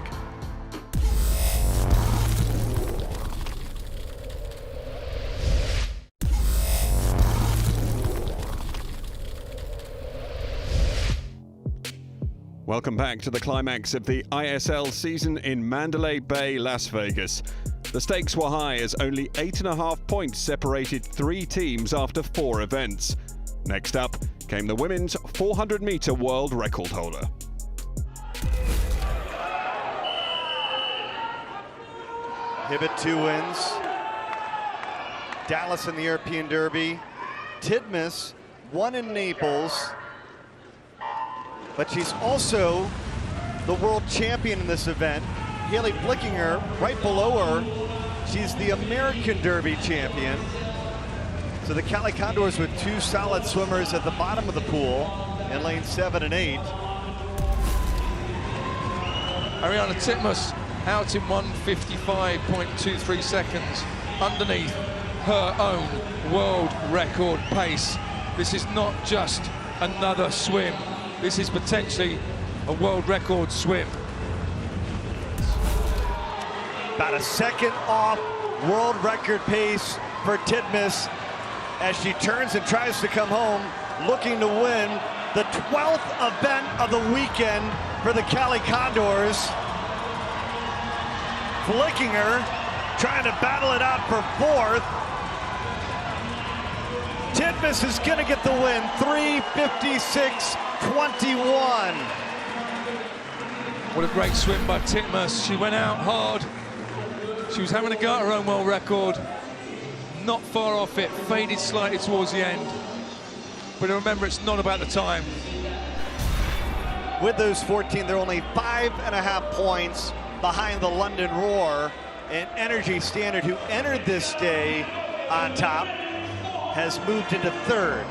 [SPEAKER 1] Welcome back to the climax of the ISL season in Mandalay Bay, Las Vegas. The stakes were high as only 8.5 points separated 3 teams after 4 events. Next up came the women's 400-metre world record holder.
[SPEAKER 14] Hibbett 2 wins. Dallas in the European Derby. Titmus 1 in Naples. But she's also the world champion in this event. Haley Blickinger right below her. She's the American Derby champion. So the Cali Condors with 2 solid swimmers at the bottom of the pool in lane 7 and 8.
[SPEAKER 12] Ariana Titmus out in 1:55.23 seconds underneath her own world record pace. This is not just another swim. This is potentially a world record swim.
[SPEAKER 14] About a second off world record pace for Titmus as she turns and tries to come home, looking to win the 12th event of the weekend for the Cali Condors. Blickinger trying to battle it out for 4th. Titmus is going to get the win, 3:56.21.
[SPEAKER 12] What a great swim by Titmus. She went out hard. She was having a go at her own world record. not far off it, faded slightly towards the end. But remember, it's not about the time.
[SPEAKER 14] With those 14, they're only 5.5 points behind the London Roar, and Energy Standard, who entered this day on top, has moved into third.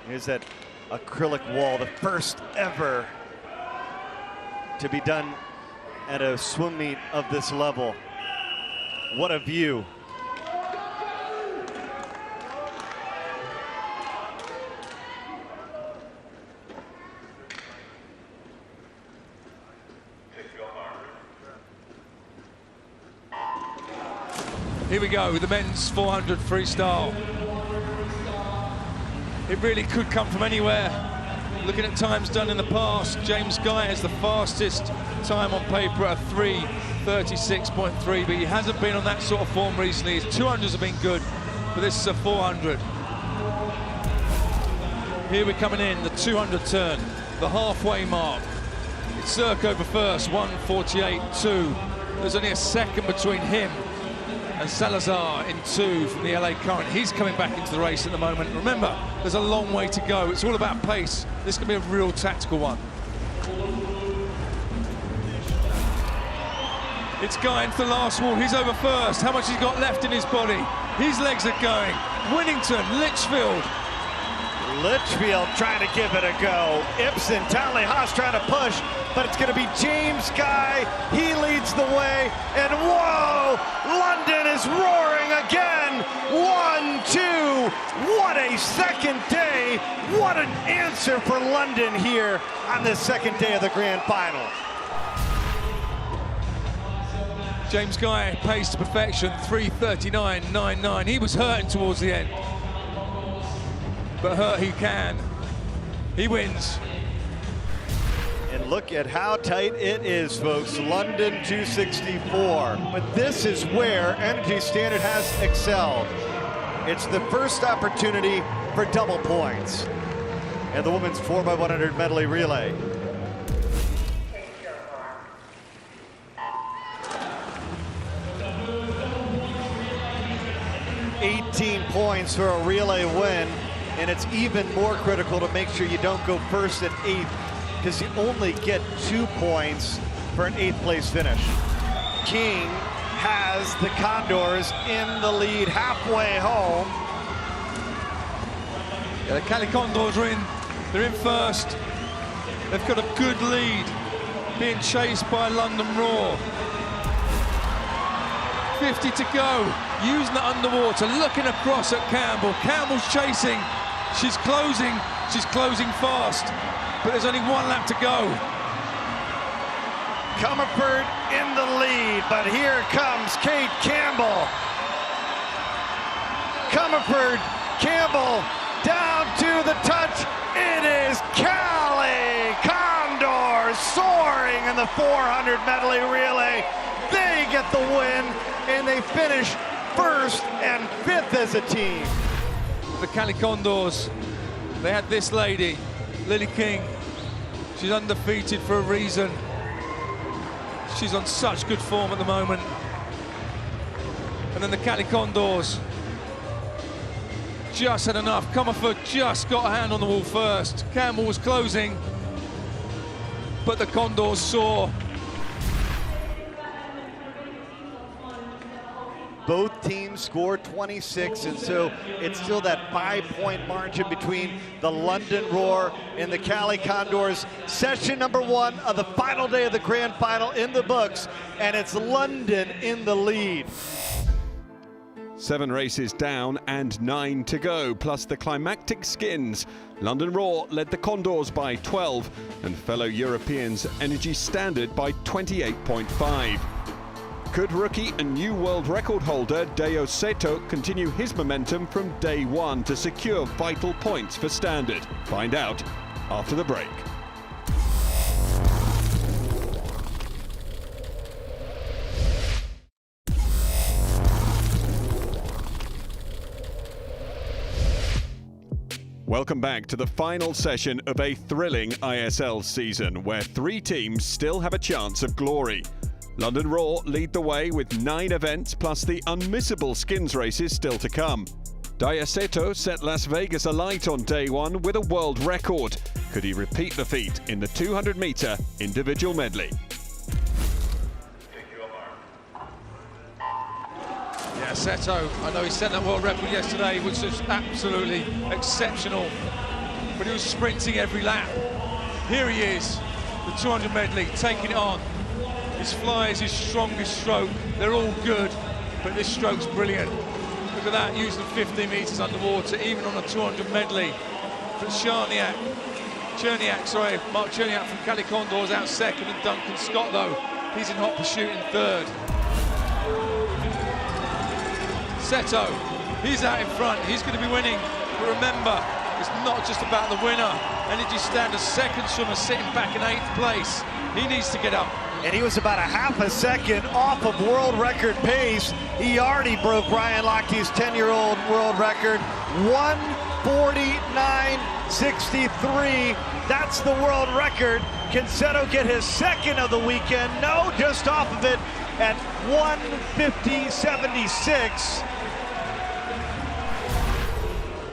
[SPEAKER 14] Here's that acrylic wall, the first ever to be done at a swim meet of this level. What a view.
[SPEAKER 12] Here we go, the men's 400 freestyle. It really could come from anywhere. Looking at times done in the past, James Guy has the fastest time on paper at a 3:36.3, but he hasn't been on that sort of form recently. His 200s have been good, but this is a 400. Here we're coming in, the 200 turn, the halfway mark. It's Cirque over first, 1:48.2. There's only a second between him and Salazar in 2 from the LA Current. He's coming back into the race at the moment. Remember, there's a long way to go. It's all about pace. This can be a real tactical one. It's Guy into the last wall. He's over first. How much he's got left in his body? His legs are going. Winnington, Litchfield.
[SPEAKER 14] Litchfield trying to give it a go. Ibsen, Townley Haas trying to push, but it's going to be James Guy. He leads the way, and whoa, London is roaring again. 1-2. What a second day. What an answer for London here on the second day of the grand final.
[SPEAKER 12] James Guy paced to perfection, 3:39.99. He was hurting towards the end, but hurt he can. He wins.
[SPEAKER 14] And look at how tight it is, folks. London 264. But this is where Energy Standard has excelled. It's the first opportunity for double points. And the women's 4x100 medley relay. $18 points for a relay win, and it's even more critical to make sure you don't go first at 8th, because you only get 2 points for an 8th place finish. King has the Condors in the lead halfway home.
[SPEAKER 12] Yeah, the Cali Condors are in. They're in first. They've got a good lead, being chased by London Roar. 50 to go, using the underwater, looking across at Campbell. Campbell's chasing, she's closing fast, but there's only 1 lap to go.
[SPEAKER 14] Comerford in the lead, but here comes Kate Campbell. Comerford, Campbell, down to the touch. It is Cali Condors soaring in the 400 medley relay. They get the win, and they finish 1st and 5th as a team.
[SPEAKER 12] The Cali Condors, they had this lady, Lily King. She's undefeated for a reason. She's on such good form at the moment. And then the Cali Condors just had enough. Comerford just got a hand on the wall first. Campbell was closing, but the Condors saw.
[SPEAKER 14] Both teams scored 26, and so it's still that 5-point margin between the London Roar and the Cali Condors. Session number 1 of the final day of the grand final in the books, and it's London in the lead.
[SPEAKER 1] 7 races down and 9 to go, plus the climactic skins. London Roar led the Condors by 12, and fellow Europeans Energy Standard by 28.5. Could rookie and new world record holder Deo Seto continue his momentum from day 1 to secure vital points for Standard? Find out after the break. Welcome back to the final session of a thrilling ISL season, where 3 teams still have a chance of glory. London Raw lead the way with 9 events plus the unmissable skins races still to come. Diaceto set Las Vegas alight on day 1 with a world record. Could he repeat the feat in the 200-metre individual medley?
[SPEAKER 12] Yeah, Seto, I know he set that world record yesterday, which was absolutely exceptional, but he was sprinting every lap. Here he is, the 200 medley, taking it on. His fly is his strongest stroke. They're all good, but this stroke's brilliant. Look at that, using 15 metres underwater, even on a 200 medley. But Cherniak, Mark Cherniak from Cali Condors out second, and Duncan Scott, though, he's in hot pursuit in third. Seto, he's out in front, he's going to be winning. But remember, it's not just about the winner. Energy Standard's second swimmer sitting back in 8th place. He needs to get up.
[SPEAKER 14] And he was about a half a second off of world record pace. He already broke Ryan Lochte's 10-year-old world record, 1:49.63. That's the world record. Can Seto get his second of the weekend? No, just off of it at 1:50.76.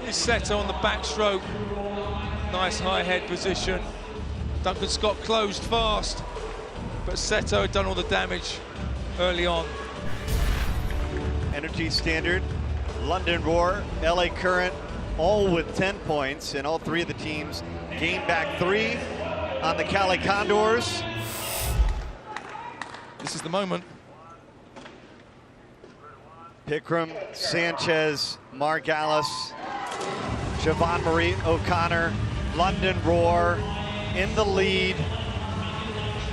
[SPEAKER 12] Here's Seto on the backstroke. Nice high head position. Duncan Scott closed fast, but Seto had done all the damage early on.
[SPEAKER 14] Energy Standard, London Roar, LA Current, all with 10 points, and all 3 of the teams gained back 3 on the Cali Condors.
[SPEAKER 12] This is the moment.
[SPEAKER 14] Pickram, Sanchez, Margalis, Siobhan Marie O'Connor, London Roar in the lead,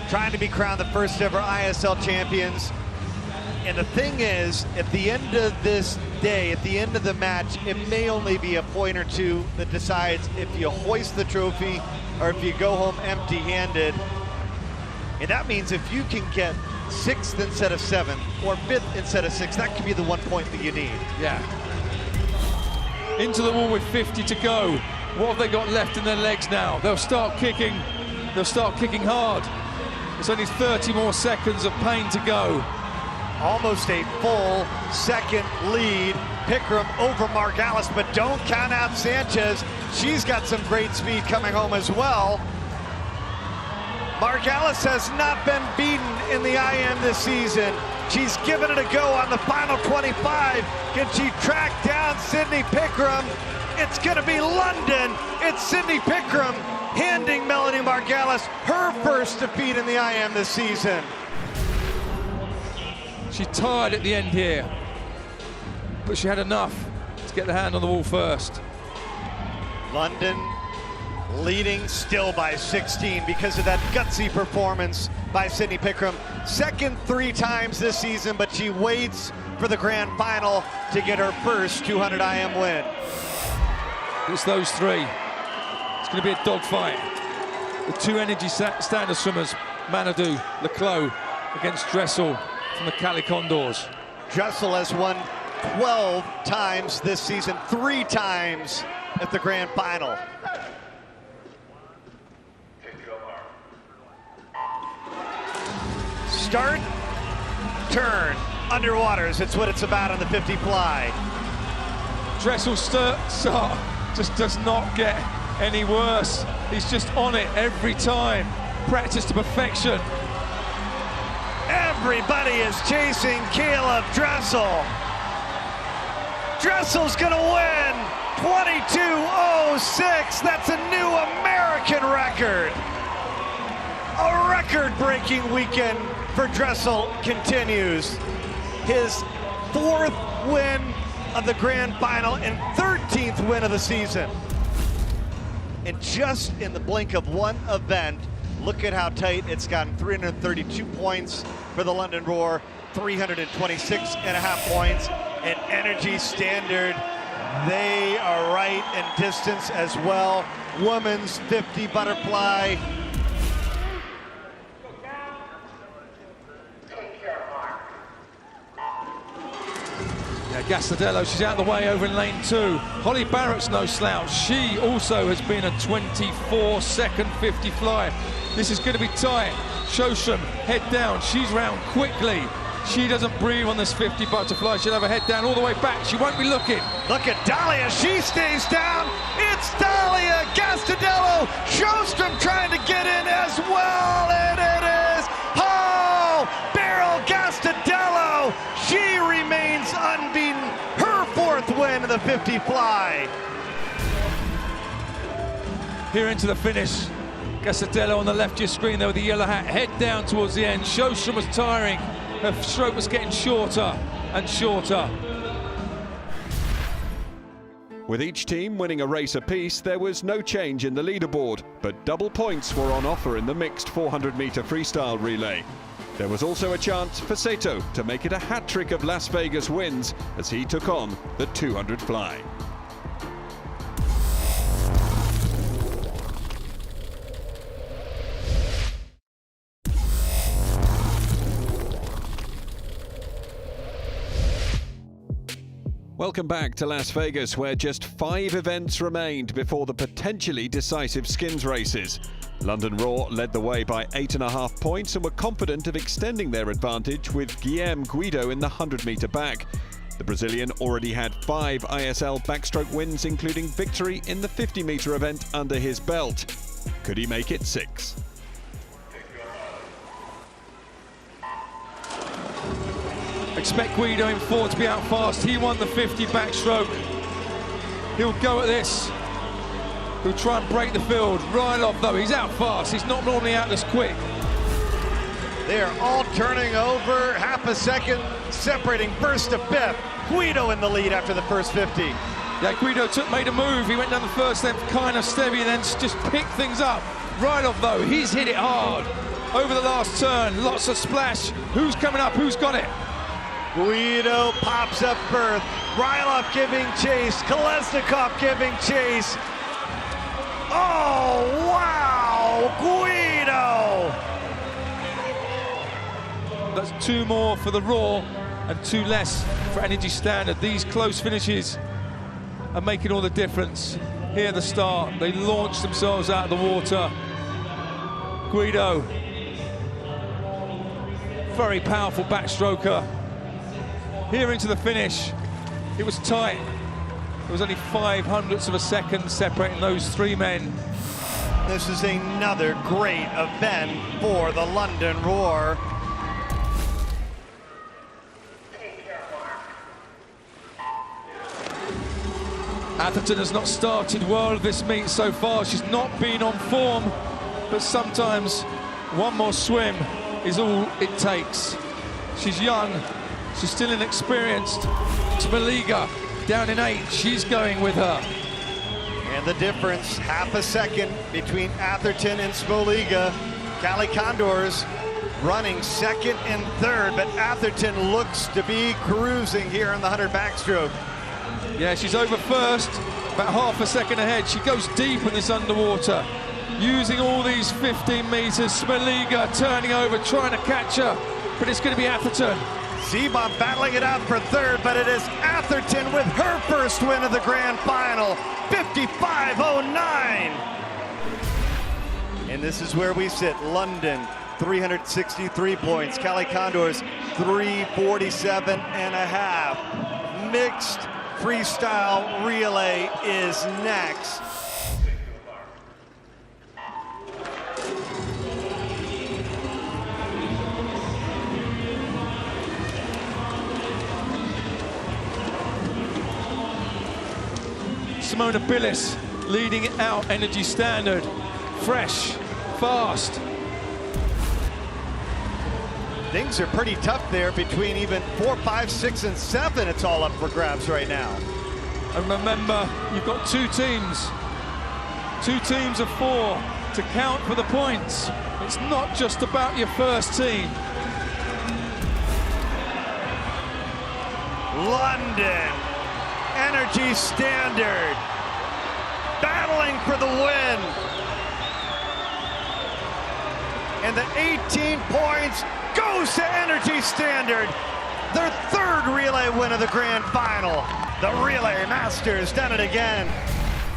[SPEAKER 14] trying to be crowned the first ever ISL champions. And the thing is, at the end of this day, at the end of the match, it may only be a point or two that decides if you hoist the trophy or if you go home empty-handed. And that means if you can get 6th instead of 7th, or 5th instead of 6th, that could be the 1 point that you need.
[SPEAKER 12] Yeah. Into the wall with 50 to go. What have they got left in their legs now? They'll start kicking. They'll start kicking hard. It's only 30 more seconds of pain to go.
[SPEAKER 14] Almost a full second lead. Pickram over Margalis, but don't count out Sanchez. She's got some great speed coming home as well. Margalis has not been beaten in the IM this season. She's given it a go on the final 25. Can she track down Sydney Pickram? It's going to be London. It's Sydney Pickram handing Melanie Margalis her first defeat in the IM this season.
[SPEAKER 12] She tired at the end here, but she had enough to get the hand on the wall first.
[SPEAKER 14] London leading still by 16 because of that gutsy performance by Sydney Pickram. Second 3 times this season, but she waits for the grand final to get her first 200 IM win.
[SPEAKER 12] It's those 3. It's going to be a dogfight. The 2 Energy Standard swimmers, Manadou, Leclos, against Dressel from the Cali Condors.
[SPEAKER 14] Dressel has won 12 times this season, 3 times at the grand final. Start, turn, underwaters. It's what it's about on the 50 fly.
[SPEAKER 12] Dressel's start just does not get any worse. He's just on it every time. Practice to perfection.
[SPEAKER 14] Everybody is chasing Caleb Dressel. Dressel's gonna win 22:06. That's a new American record. A record-breaking weekend for Dressel continues. His 4th win of the grand final and 13th win of the season. And just in the blink of one event, look at how tight it's gotten. 332 points for the London Roar, 326.5 points. And Energy Standard, they are right in distance as well. Women's 50 butterfly.
[SPEAKER 12] Yeah, Gastadello, she's out of the way over in lane 2. Holly Barrett's no slouch. She also has been a 24-second 50 fly. This is going to be tight. Shostrom, head down. She's round quickly. She doesn't breathe on this 50 butterfly. She'll have her head down all the way back. She won't be looking.
[SPEAKER 14] Look at Dahlia, she stays down. It's Dahlia Gastadello. Shostrom trying to get in as well, and it is Beryl Gastadello. She remains unbeaten. Her 4th win in the 50 fly.
[SPEAKER 12] Here into the finish. Gastadello on the left of your screen there with the yellow hat, head down towards the end. Shostrom was tiring. Her stroke was getting shorter and shorter.
[SPEAKER 1] With each team winning a race apiece, there was no change in the leaderboard, but double points were on offer in the mixed 400-meter freestyle relay. There was also a chance for Seto to make it a hat-trick of Las Vegas wins as he took on the 200 fly. Welcome back to Las Vegas, where just 5 events remained before the potentially decisive skins races. London Raw led the way by 8.5 points and were confident of extending their advantage with Guillaume Guido in the 100-meter back. The Brazilian already had 5 ISL backstroke wins, including victory in the 50-meter event under his belt. Could he make it 6?
[SPEAKER 12] Expect Guido in 4 to be out fast. He won the 50 backstroke. He'll go at this. He'll try and break the field. Rylov, though, he's out fast. He's not normally out this quick.
[SPEAKER 14] They're all turning over. Half a second separating first to fifth. Guido in the lead after the first 50.
[SPEAKER 12] Yeah, Guido made a move. He went down the first length kind of steady and then just picked things up. Rylov, though, he's hit it hard. Over the last turn, lots of splash. Who's coming up? Who's got it?
[SPEAKER 14] Guido pops up first. Rylov giving chase. Kolesnikov giving chase. Oh, wow! Guido!
[SPEAKER 12] That's 2 more for the Raw and 2 less for Energy Standard. These close finishes are making all the difference. Here at the start, they launched themselves out of the water. Guido, very powerful backstroker. Here into the finish, it was tight. There was only 0.05 of a second separating those 3 men.
[SPEAKER 14] This is another great event for the London Roar.
[SPEAKER 12] Atherton has not started well this meet so far. She's not been on form, but sometimes one more swim is all it takes. She's young. She's still inexperienced. Smoliga down in 8. She's going with her.
[SPEAKER 14] And the difference, half a second between Atherton and Smoliga. Callie Condors running 2nd and 3rd, but Atherton looks to be cruising here in the 100 backstroke.
[SPEAKER 12] Yeah, she's over first, about half a second ahead. She goes deep in this underwater, using all these 15 meters. Smoliga turning over, trying to catch her, but it's going to be Atherton.
[SPEAKER 14] Zeba battling it out for 3rd, but it is Atherton with her first win of the grand final, 55.09. And this is where we sit. London, 363 points. Callie Condors, 347.5. Mixed freestyle relay is next.
[SPEAKER 12] Simona Billis leading out Energy Standard. Fresh, fast.
[SPEAKER 14] Things are pretty tough there between even 4, 5, 6, and 7. It's all up for grabs right now.
[SPEAKER 12] And remember, you've got 2 teams. 2 teams of 4 to count for the points. It's not just about your first team.
[SPEAKER 14] London, Energy Standard, battling for the win. And the 18 points goes to Energy Standard. their third relay win of the grand final. The relay masters done it again.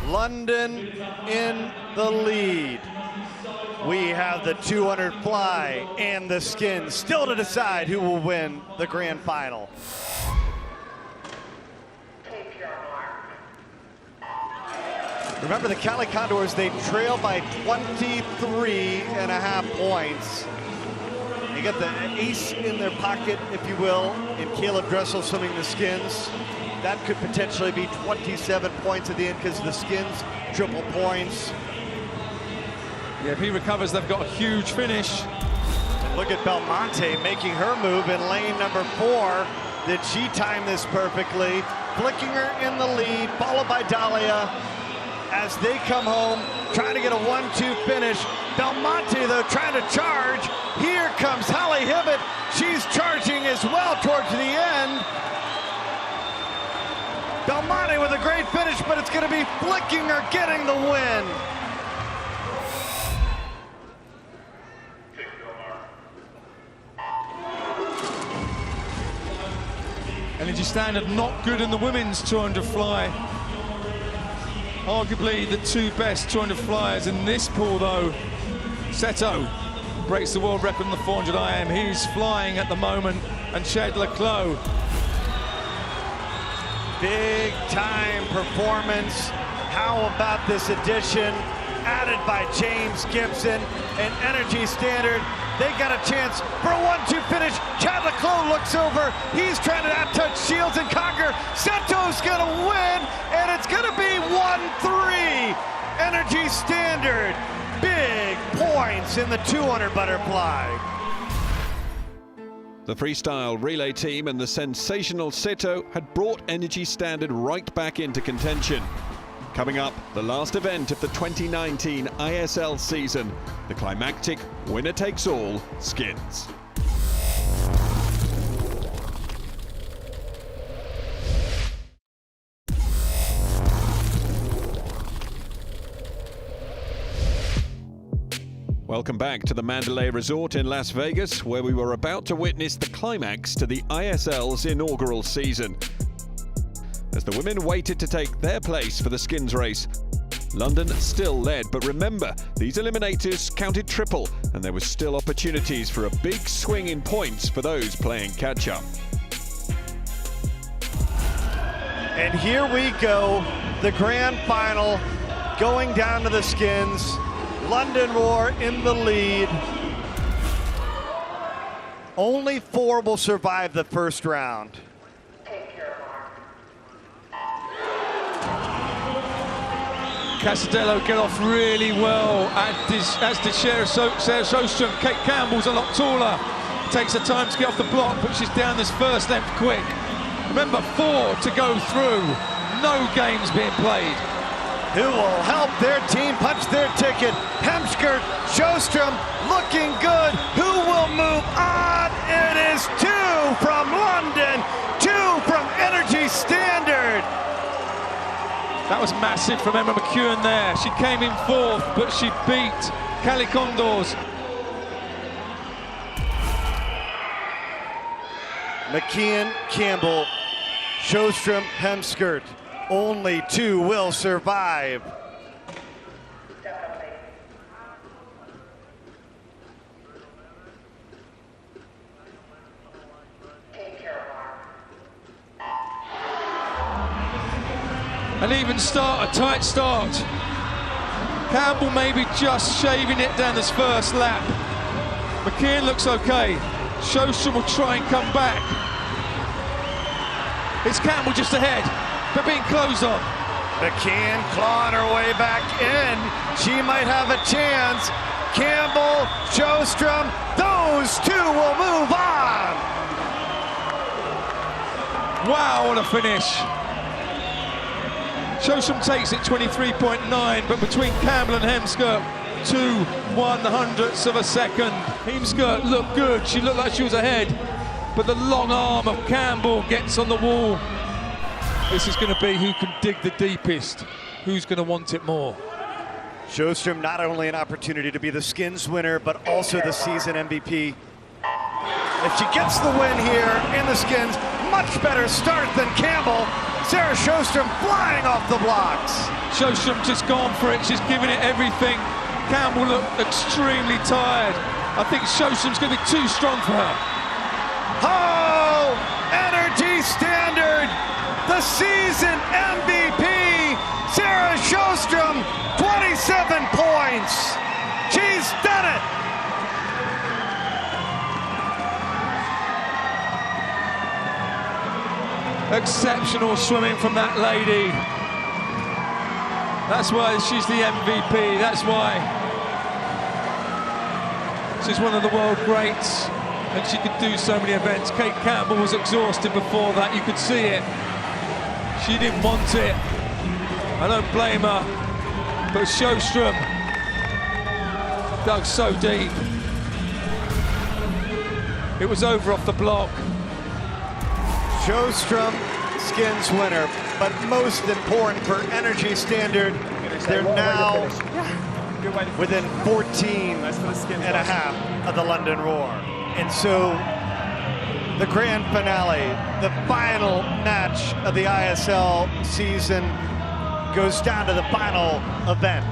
[SPEAKER 14] London in the lead. We have the 200 fly and the skins still to decide who will win the grand final. Remember, the Cali Condors, they trail by 23.5 points. They got the ace in their pocket, if you will, in Caleb Dressel swimming the skins. That could potentially be 27 points at the end because of the skins, triple points.
[SPEAKER 12] Yeah, if he recovers, they've got a huge finish.
[SPEAKER 14] And look at Belmonte making her move in lane number 4. Did she time this perfectly? Flicking her in the lead, followed by Dahlia. As they come home, trying to get a 1-2 finish. Belmonte, though, trying to charge. Here comes Holly Hibbett. She's charging as well towards the end. Belmonte with a great finish, but it's going to be Flickinger getting the win.
[SPEAKER 12] Energy Standard not good in the women's 200 fly. Arguably the two best 200 flyers in this pool, though. Seto breaks the world record in the 400 IM. He's flying at the moment, and Ched Leclos.
[SPEAKER 14] Big time performance. How about this addition added by James Gibson and Energy Standard? They got a chance for a 1-2 finish. Ched Leclos looks over. He's trying to touch Shields and Conger. Seto's gonna win, and it's gonna be 1-3. Energy Standard. Big points in the 200 butterfly.
[SPEAKER 1] The freestyle relay team and the sensational Seto had brought Energy Standard right back into contention. Coming up, the last event of the 2019 ISL season, the climactic winner-takes-all skins. Welcome back to the Mandalay Resort in Las Vegas, where we were about to witness the climax to the ISL's inaugural season. As the women waited to take their place for the skins race, London still led, but remember, these eliminators counted triple, and there was still opportunities for a big swing in points for those playing catch-up.
[SPEAKER 14] And here we go, the grand final, going down to the skins. London Roar in the lead. Only 4 will survive the first round.
[SPEAKER 12] Casadello get off really well, as did Sarah Sjöström. Kate Campbell's a lot taller. Takes her time to get off the block, but she's down this first length quick. Remember, 4 to go through. No games being played.
[SPEAKER 14] Who will help their team punch their ticket? Hemskirt, Sjöström looking good. Who will move on? It is 2 from London, 2 from Energy Standard.
[SPEAKER 12] That was massive from Emma McEwen there. She came in 4th, but she beat Cali Condors.
[SPEAKER 14] McKeon, Campbell, Sjöström, Hemskirt. Only 2 will survive.
[SPEAKER 12] An even start, a tight start. Campbell maybe just shaving it down this first lap. McKeon looks okay. Sjöström will try and come back. It's Campbell just ahead, but being closed on.
[SPEAKER 14] McKeon clawing her way back in. She might have a chance. Campbell, Sjöström, those 2 will move on.
[SPEAKER 12] Wow, what a finish. Sjöström takes it 23.9, but between Campbell and Hemskirt, 2 1/100ths of a second. Hemskirt looked good, she looked like she was ahead, but the long arm of Campbell gets on the wall. This is going to be who can dig the deepest, who's going to want it more.
[SPEAKER 14] Sjöström not only an opportunity to be the skins winner, but also the season MVP. If she gets the win here in the skins, much better start than Campbell. Sarah Sjostrom flying off the blocks.
[SPEAKER 12] Sjostrom just gone for it. She's giving it everything. Campbell looked extremely tired. I think Sjostrom's going to be too strong for her.
[SPEAKER 14] Oh, Energy Standard, the season MVP, Sarah Sjostrom, 27 points. She's done it.
[SPEAKER 12] Exceptional swimming from that lady. That's why she's the MVP. That's why she's one of the world greats, and she could do so many events. Kate Campbell was exhausted before that. You could see it. She didn't want it. I don't blame her. But Sjostrom dug so deep. It was over off the block.
[SPEAKER 14] Sjostrom, skins winner, but most important for Energy Standard, they're now within 14 and a half of the London Roar. And so the grand finale, the final match of the ISL season, goes down to the final event.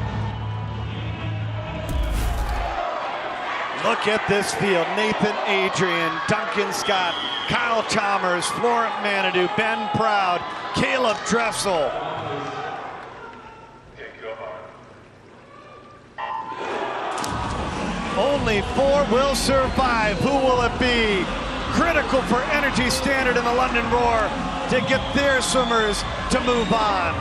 [SPEAKER 14] Look at this field. Nathan Adrian, Duncan Scott, Kyle Chalmers, Florent Manadou, Ben Proud, Caleb Dressel. Only 4 will survive. Who will it be? Critical for Energy Standard and the London Roar to get their swimmers to move on.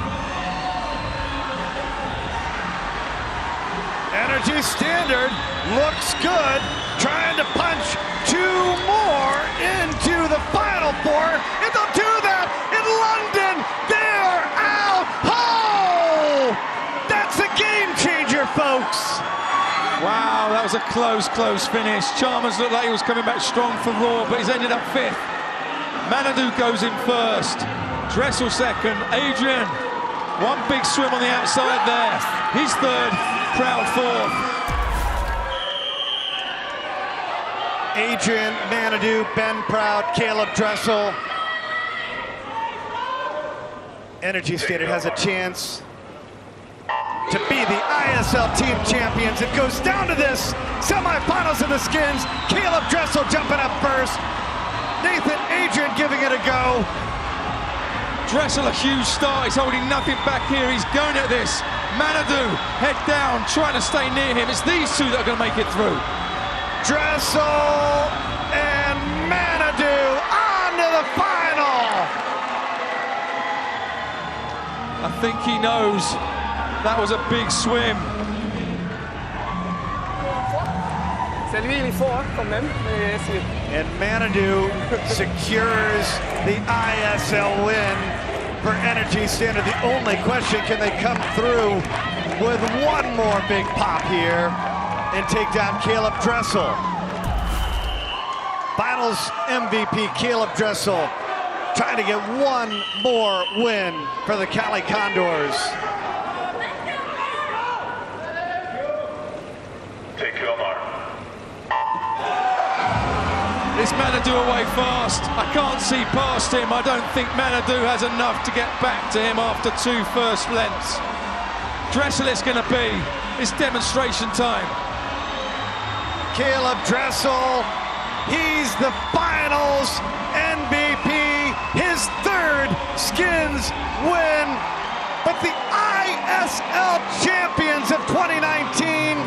[SPEAKER 14] Energy Standard looks good, trying to punch 2 more into the final 4, and they'll do that in London. They're out. Oh! That's a game changer, folks.
[SPEAKER 12] Wow, that was a close finish. Chalmers looked like he was coming back strong for Roar, but he's ended up 5th. Manadou goes in 1st. Dressel 2nd. Adrian, one big swim on the outside there. He's 3rd. Proud 4th.
[SPEAKER 14] Adrian, Manadou, Ben Proud, Caleb Dressel. Energy Standard has a chance to be the ISL team champions. It goes down to this semifinals of the skins. Caleb Dressel jumping up first. Nathan Adrian giving it a go.
[SPEAKER 12] Dressel, a huge start. He's holding nothing back here. He's going at this. Manadou, head down, trying to stay near him. It's these 2 that are going to make it through.
[SPEAKER 14] Dressel and Manadou on to the final.
[SPEAKER 12] I think he knows that was a big swim.
[SPEAKER 15] C'est lui il est fort quand même, mais c'est...
[SPEAKER 14] And Manadou secures the ISL win for Energy Standard. The only question, can they come through with one more big pop here and take down Caleb Dressel? Finals MVP Caleb Dressel trying to get one more win for the Cali Condors.
[SPEAKER 12] Is Manadou away fast? I can't see past him. I don't think Manadou has enough to get back to him after 2 first lengths. Dressel it's going to be. It's demonstration time.
[SPEAKER 14] Caleb Dressel, he's the finals MVP, his 3rd skins win. But the ISL champions of 2019,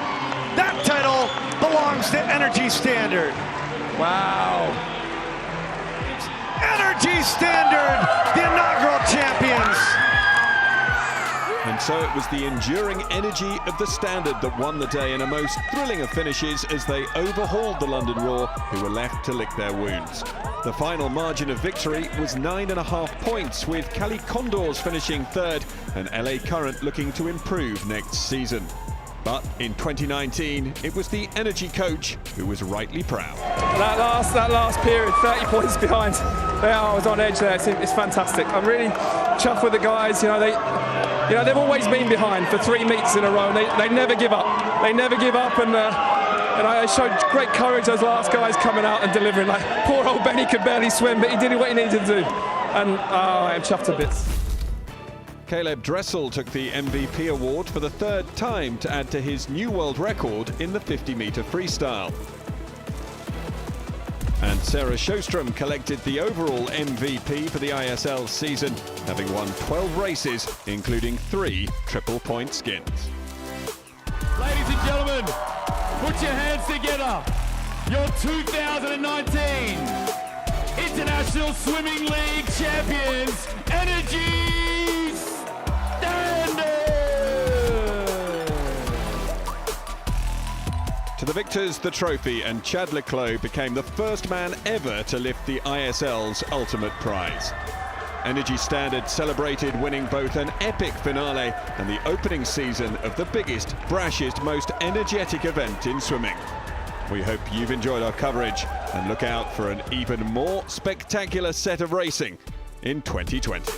[SPEAKER 14] that title belongs to Energy Standard.
[SPEAKER 12] Wow.
[SPEAKER 14] Energy Standard, the inaugural champions.
[SPEAKER 1] And so it was the enduring energy of the Standard that won the day in a most thrilling of finishes as they overhauled the London Roar, who were left to lick their wounds. The final margin of victory was 9.5 points, with Cali Condors finishing 3rd and LA Current looking to improve next season. But in 2019, it was the Energy coach who was rightly proud.
[SPEAKER 15] That last period, 30 points behind. I was on edge there. It's fantastic. I'm really chuffed with the guys. They've always been behind for 3 meets in a row. They never give up. They never give up, and And I showed great courage, those last guys coming out and delivering. Like, poor old Benny could barely swim, but he did what he needed to do. And I am chuffed to bits.
[SPEAKER 1] Caleb Dressel took the MVP award for the third time to add to his new world record in the 50-metre freestyle. And Sarah Sjostrom collected the overall MVP for the ISL season, having won 12 races, including 3 triple-point skins.
[SPEAKER 16] Ladies and gentlemen, put your hands together. Your 2019 International Swimming League champions, Energy Standard!
[SPEAKER 1] To the victors, the trophy, and Chad Leclos became the first man ever to lift the ISL's ultimate prize. Energy Standard celebrated winning both an epic finale and the opening season of the biggest, brashest, most energetic event in swimming. We hope you've enjoyed our coverage and look out for an even more spectacular set of racing in 2020.